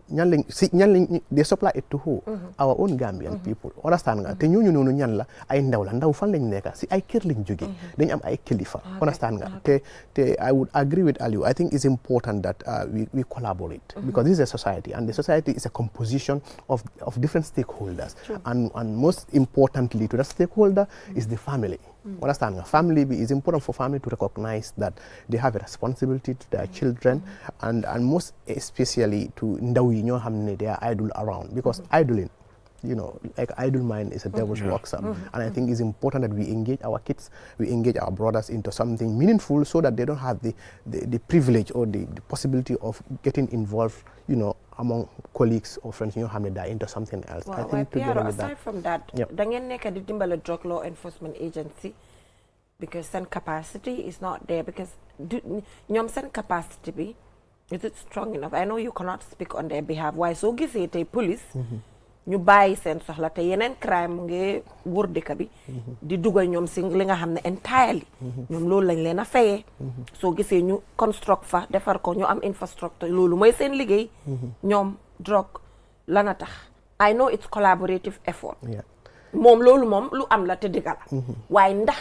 ñan lañ they supply it to who? Our own Gambian people. Understand nga te ñooñu noonu ñan la ay ndaw fan lañ nekka si ay kër lañ jóge dañ am ay kilifa. Understand nga te I would agree with Aliou. I think it's important that we collaborate because this is a society and the society is a composition of different stakeholders. And most importantly to that stakeholder is the family. Understand nga family is important for family to recognize that they have a responsibility to their children and most especially to ndaw yi ñoo xam ne they are idle around because idling, like idle mind is a devil's workshop. And I think it's important that we engage our kids, we engage our brothers into something meaningful so that they don't have the privilege or the possibility of getting involved, among colleagues or friends ñoo xam ne daa into something else. I think together with that. Aside from that, da ngeen nekk di dimbale drug law enforcement agency because seen capacity is not there because ñoom seen capacity bi is it strong enough? I know you cannot speak on their behalf. Waaye soo gisee tey police ñu bàyyi seen soxla te yeneen crime mu ngi wër dëkk bi di dugal ñoom si li nga xam ne entirely ñoom loolu lañ leen a fayee soo gisee ñu construct fa defar ko ñu am infrastructure loolu mooy seen liggéey ñoom drogue lana tax I know it's collaborative effort moom loolu moom lu am la te dëgg la waaye ndax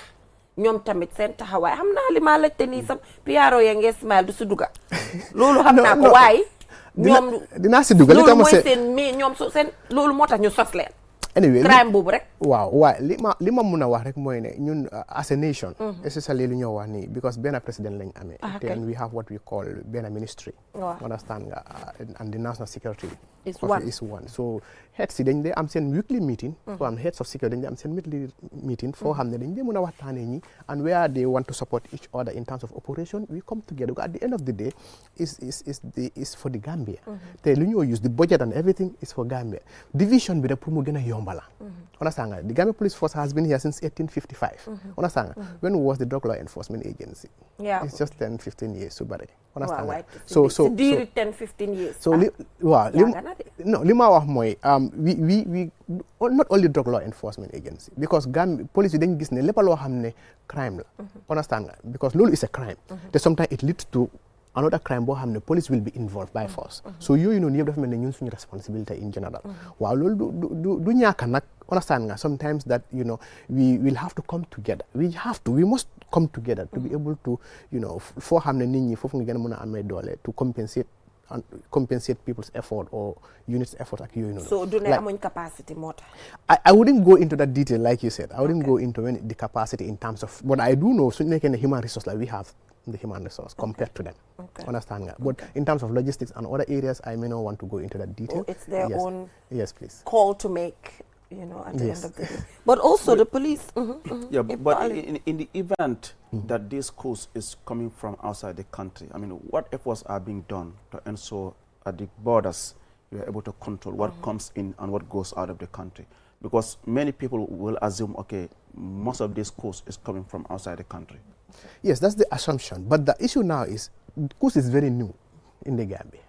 ñoom tamit seen taxawaay xam naa li maa laajte nii sam PRO ya ngee smile du si dugga loolu xam naa ko waaye ñoom dinaa si dugal loolu mooy seen mais ñoom seen loolu moo tax ñu sos leen anyway crime boobu rek waaw li ma mun a wax rek mooy ne ñun as a nation especially lu ñoo wax nii because benn président lañ amee then we have what we call benn ministry understand nga and the national security is one so heads si dañ dee am seen weekly meeting so am heads of security dañ dee am seen weekly meeting foo xam ne dañ dee mun a waxtaanee ñi and where they want to support each other in terms of operation we come together at the end of the day is for the Gambia te lu ñoo use the budget and everything is for Gambia division bi rek pour mu gën a yombala understand nga the Gambia Police Force has been here since 1855 understand nga when was the drug law enforcement agency it's just 10-15 years su bari understand nga so 10-15 years so li ma wax mooy we not only drug law enforcement agency because Gambia police yi dañ gis ne lépp loo xam ne crime la understand nga because loolu is a crime te sometimes it leads to another crime boo xam ne police will be involved by force so yooyu noonu yëpp dafa mel ne ñun suñu responsibility in general waaw loolu du ñàkk nag understand nga sometimes that we will have to come together we must come together to be able to foo xam ne nit ñi foofu nga gën a mën a amee doole to compensate people's effort or units effort ak yooyu noonu. So do ne amuñ capacity moo tax. I wouldn't go into that detail like you said. I wouldn't go into the capacity in terms of what I do know. So nekkee ne human resource like we have the human resource compared to them. Understand nga? But in terms of logistics and other areas, I may not want to go into that detail. It's their own please. call to make. At the end of the day. But also the police. Yeah, but in the event that this course is coming from outside the country, I mean, what efforts are being done to ensure at the borders you are able to control what comes in and what goes out of the country? Because many people will assume, okay, most of this course is coming from outside the country. Yes, that's the assumption. But the issue now is, course is very new in the Gambia.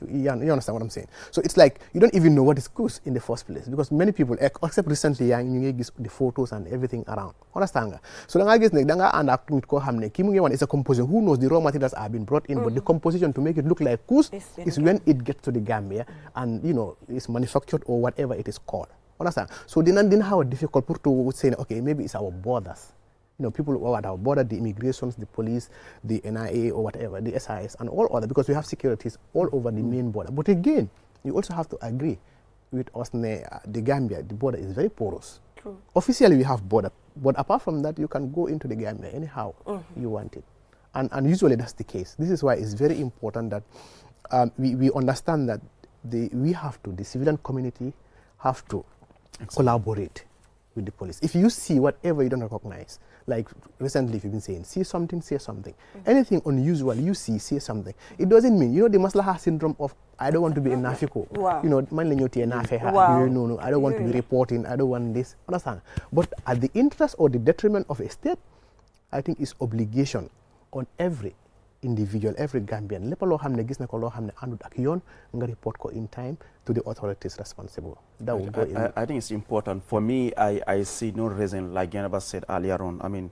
You understand what I'm saying? So it's like you don't even know what is Kush in the first place because many people, except recently, you get the photos and everything around. Understand? So the guys and it's a composition. Who knows the raw materials are being brought in, but the composition to make it look like Kush is when it gets to the Gambia and it's manufactured or whatever it is called. Understand? So they didn't have a difficult to say, okay, maybe it's our borders. People who are at our border, the immigrations, the police, the NIA or whatever, the SIS and all other, because we have securities all over the main border. But again, you also have to agree with us, the Gambia, the border is very porous. True. Officially, we have border, but apart from that, you can go into the Gambia anyhow you want it. And usually that's the case. This is why it's very important that we understand that the civilian community have to collaborate with the police. If you see whatever you don't recognize, like recently you've been saying, see something, say something. Anything unusual you see, say something. It doesn't mean, the Maslaha syndrome of, I don't want to be a Nafiko. Wow. I don't want to be reporting, I don't want this. Understand? But at the interest or the detriment of a state, I think it's obligation on every individual, every Gambian. Lepa lo hamne gis na ko lo hamne andut ak yon nga report ko in time to the authorities responsible. That will go in. I think it's important. For me, I see no reason, like Yanaba said earlier on. I mean,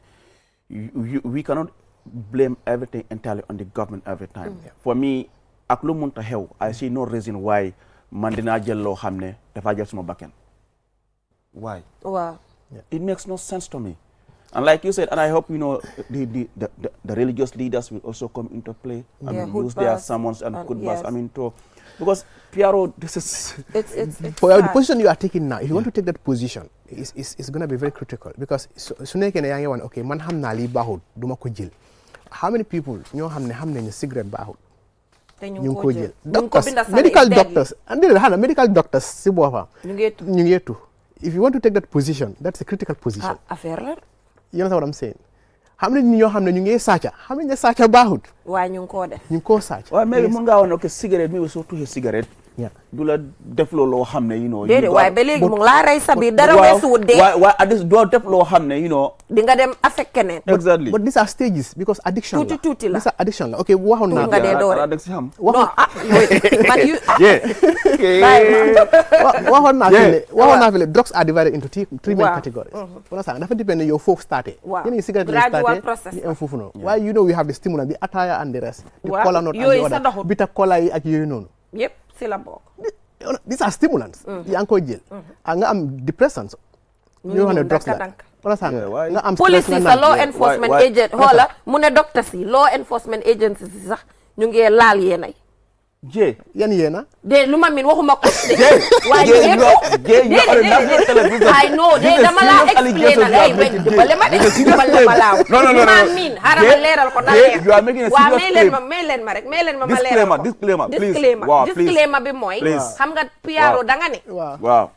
we cannot blame everything entirely on the government every time. For me, ak lu munta xew, I see no reason why man dina jël lo xamne dafa jël suma bakken. Why? Wow. It makes no sense to me. And like you said, and I hope the religious leaders will also come into play and use their sermons and khutbahs. Yes. I mean, because Piaro, this is for the position you are taking now. If you want to take that position, it's going to be very critical because okay, man hamna li bahut duma ko jël. How many people ñoo xamne xamne cigarette bahut? Ñu ko jël. Medical doctors and medical doctors si bofa. Ñu ngeetu. If you want to take that position, that's a critical position. Affaire. You know what I'm saying? How many ñoo xamne ñu ngi sàcca? How many sàcca bahut? Wa ñu ko def. Ñu ko sàcc. Well, maybe mun nga won okay cigarette maybe so to cigarette. Yeah. Du la def lo xamne Déedéet waaye ba léegi mu ngi laa rey sa biir dara weesuwut dee. Why at this do def lo xamne di nga dem affect keneen. Exactly. But these are stages because addiction. Tuuti la. These are addiction la. Okay, waxoon naa. nga dee doore. Waxoon naa fi le drugs are divided into three main categories. Understand? Dafa depend yow foofu starté. Yéen ngi cigarette la starté. Ñu am foofu noonu. Why we have the stimulant, the attire and the rest. The cola nut and the other. Bitter cola yi ak yooyu noonu. Yep, si la bokk. These are stimulants. Yaa ngi koy jël. Nga am depressants. Ñu xam ne drugs la. Police yi sa law enforcement agent xoola mu ne docteur si law enforcement agency si sax ñu ngi laal yéenay. Yan yéena. De lu ma min waxuma ko de. Waaye I know de dama la explain ay bañ dibale ma de dibale ma laaw. No. Ma min xaaral ma leeral ko na leer. You are making a serious claim. may leen ma leeral ko. Disclaimer bi mooy xam nga Piaro da nga ne. Waaw.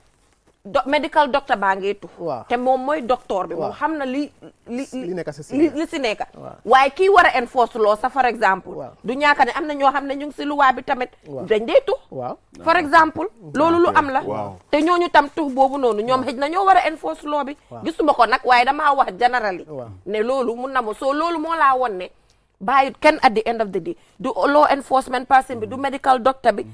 Medical doctor baa ngi tu te moom mooy docteur bi moom xam na li si nekk waaye kii war a enforce law sa for exemple du ñaaka ne am na ñoo xam ne ñu ngi si luwaa bi tamit dañ dee tux for exemple loolu lu am la te ñooñu tam tux boobu noonu ñoom xëj na ñoo war a enforce law bi gisuma ko nag waaye damaa wax generally ne loolu mun na mo soo loolu moo laa won ne bàyyit kenn at the end of the day du law enforcement person bi du medical doctor bi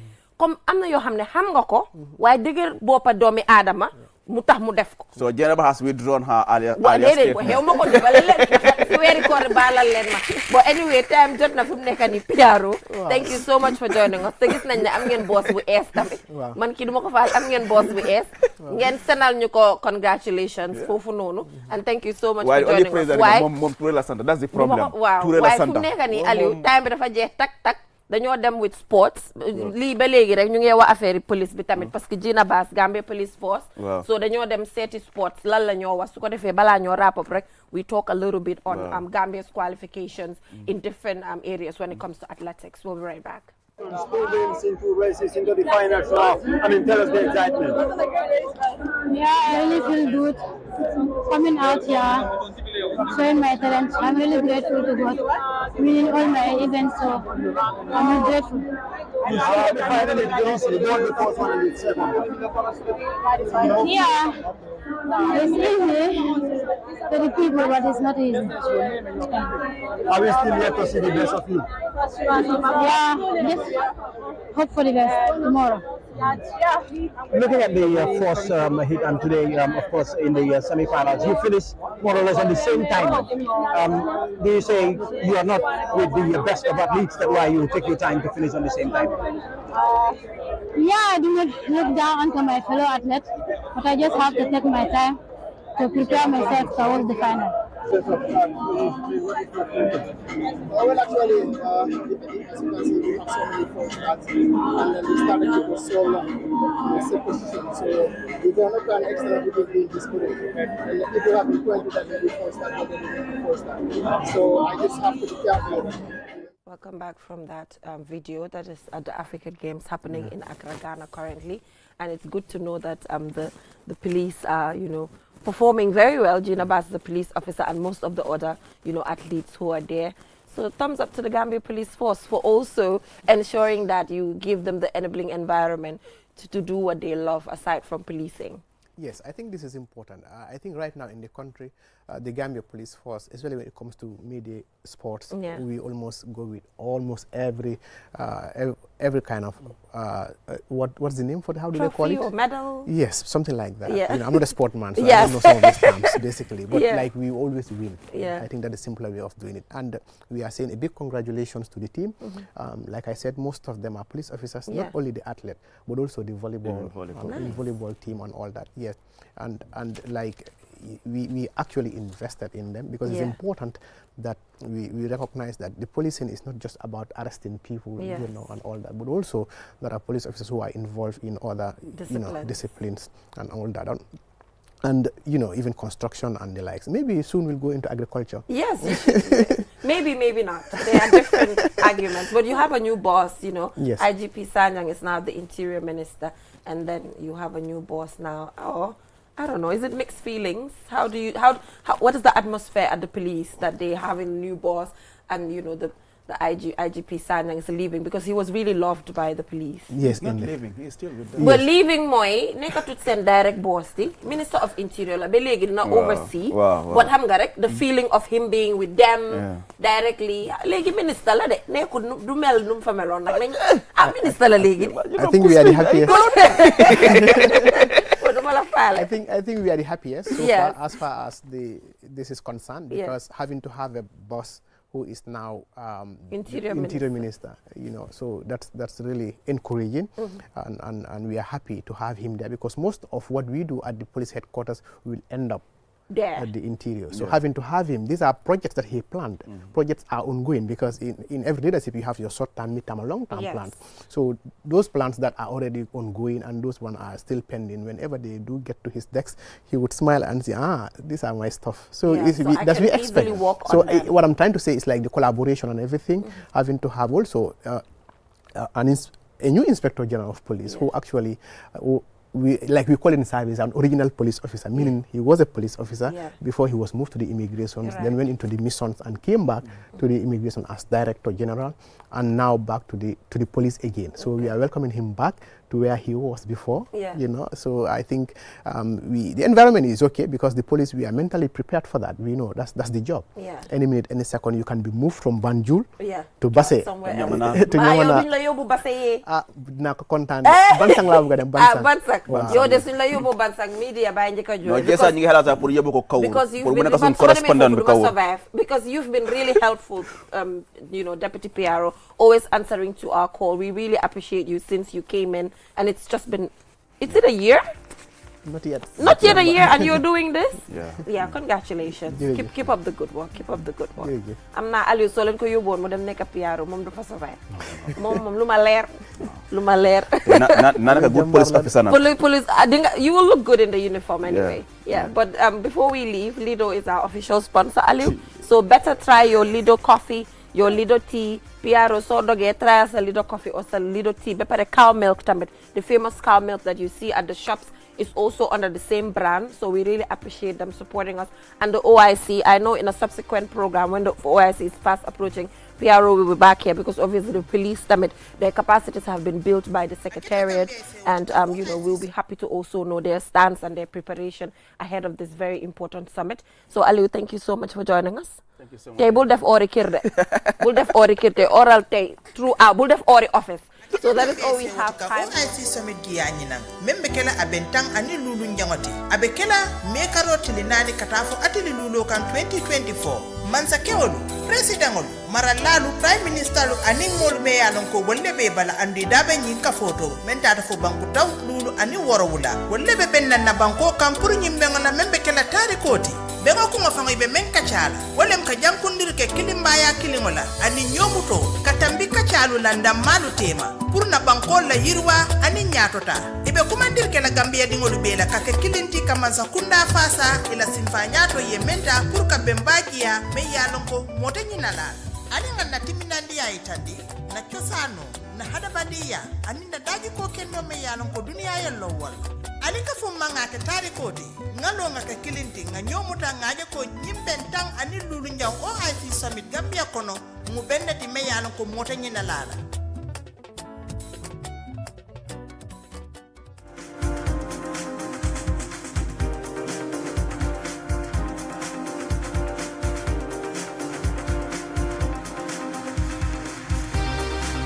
comme am na yoo xam ne xam nga ko waaye dëgër boppa doomi aadama mu tax mu def ko. So Jennifer has withdrawn her earlier statement. Xew ma ko dubale leen fi weeri koor baalal leen ma but anyway time jot na fi mu nekk ni Piaro thank you so much for joining us te gis nañ ne am ngeen boss bu ees tamit man kii duma ko faal am ngeen boss bu ees ngeen senal ñu ko congratulations foofu noonu and thank you so much for joining us waaye moom Touré la sant that's the problem waaw waaye fu mu nekk nii Aliou time bi dafa jeex tak dañoo dem with sports lii ba léegi rek ñu ngi wax affaire police bi tamit parce que Gina Bass Gambia Police Force so dañoo dem seeti sports lan la ñoo wax su ko defee balaa ñoo wrap up rek we talk a little bit on Gambia's qualifications in different areas when it comes to athletics. We'll be right back. Students into races into the finals now. I mean, tell us the excitement. Yeah, I really feel good coming out here, showing my talent. I'm really grateful to God, winning all my events, so I'm really grateful. The final is easy. You won the first one and the second. Yeah, it's easy to the people, but it's not easy. Are we still yet to see the best of you? Yeah, just hope for the best tomorrow. Looking at the first hit and today, of course, in the semi-finals, you finished more or less on the same time. Do you say you are not with the best of athletes, that's why you take your time to finish on the same time? Yeah, I do not look down onto my fellow athletes, but I just have to take my time to prepare myself towards the final. Well, actually, as you can see, we have so many folks that and then we started to go so long in the same position. So we don't have an extra video being discouraged. And if you have been pointed that maybe first time, then maybe first time. So I just have to be careful. Welcome back from that video that is at the African Games happening in Accra, Ghana currently. And it's good to know that the police are, performing very well. Gina Bass is the police officer and most of the other, athletes who are there. So thumbs up to the Gambia Police Force for also ensuring that you give them the enabling environment to do what they love aside from policing. Yes, I think this is important. I think right now in the country, the Gambia Police Force, especially when it comes to media sports, we almost go with almost every kind of what's the name for the, how do they call it? Or medal? Yes, something like that. Yeah. I'm not a sportman, so I don't know some of these terms basically. But like we always win. Yeah. I think that's a simpler way of doing it. And we are saying a big congratulations to the team. Like I said, most of them are police officers, not only the athlete, but also the volleyball team and all that. Yes, and like we actually invested in them because it's important that we recognize that the policing is not just about arresting people, and all that, but also there are police officers who are involved in other disciplines and all that. And even construction and the likes. Maybe soon we'll go into agriculture. Yes, maybe not. There are different arguments. But you have a new boss, Yes. IGP Sanyang is now the Interior Minister, and then you have a new boss now. Oh, I don't know. Is it mixed feelings? What is the atmosphere at the police that they having a new boss, and the IGP Sanyang is leaving because he was really loved by the police. Yes, not leaving. He's still with them. But leaving moy, nekatut sen direct boss di Minister of Interior la be legi na oversee. But xam nga rek the feeling of him being with them directly. Legi minister la de neku du mel num fa melon nak minister la legi. I think we are the happiest. I think we are the happiest so far as far as this is concerned because having to have a boss who is now Interior Minister, so that's really encouraging, and we are happy to have him there because most of what we do at the police headquarters will end up there at the Interior. So having to have him, these are projects that he planned. Projects are ongoing because in every leadership you have your short-term, mid-term, and long-term plans. So those plans that are already ongoing and those ones are still pending, whenever they do get to his desk, he would smile and say, these are my stuff. So that's we expect. So what I'm trying to say is like the collaboration and everything, having to have also a new Inspector General of Police who actually we call in service an original police officer, meaning he was a police officer before he was moved to the immigration, then went into the missions and came back to the immigration as Director General, and now back to the police again. So we are welcoming him back to where he was before. So I think the environment is okay because the police, we are mentally prepared for that. We know that's the job. Any minute, any second, you can be moved from Banjul to Basse. To Nyamana. Bansang. Yo de suñ la yóbbu Bansang media bay njëkk a jooy because you've been really helpful, Deputy PRO, always answering to our call. We really appreciate you since you came in, and it's just been, is it a year? Not yet. Not yet a year, and you're doing this? Yeah, congratulations. Keep up the good work. Keep up the good work. I'm not Aliou so len ko yóbboon mu dem nekk PRO moom du fa survive. Moom lu ma leer. Not a good police officer now. Police, you will look good in the uniform anyway. But before we leave, Lido is our official sponsor, Aliou. So better try your Lido coffee, your Lido tea. PRO so doge try a Lido coffee or some Lido tea. Better cow milk tamit. The famous cow milk that you see at the shops is also under the same brand, so we really appreciate them supporting us. And the OIC, I know in a subsequent program when the OIC is fast approaching, PRO will be back here because obviously the police summit, their capacities have been built by the Secretariat, and we'll be happy to also know their stance and their preparation ahead of this very important summit. So Aliou, thank you so much for joining us. Thank you so much. Tey bul def ori kir de. Bul def ori kir de oral tey throughout. Bul def ori office. So that is all we have time. OIC summit giyanyinan membe kela abentang ani lulu njangoti abekela mekaro tilinani katafo atili lulu kan 2024 mansa kewolu presidentol maralalu prime ministerlu ani ngol meyalon ko wolle be bala andi dabe nyinka photo mentata fo banku taw lulu ani worowula wolle be bennan na banko kan pour nyimbe ngona membe kela tari koti bego ko ngafanga be men kachala wolem ka jankundir ke kilimbaya kilingola ani nyomuto katambi kachalu landa malu tema pour na banko la yirwa ani nyatota ibe kumandir ke la Gambia dingolu bela ka ke kilinti kamanza kunda fasa ila simfa nyato ye menta pour ka bembagia me yalonko mote nyinala alinga na timinandi ya itandi na kyosano na hadabandiya aninda daji ko kendo me yalon ko duniya yello wal alinga fu manga ke tari kodi ngalo nga ke kilinti nga nyomuta ngaje ko nyimben tang ani lulu njaw o ay fi summit Gambia kono mu bennati me yalon ko mota nyina lala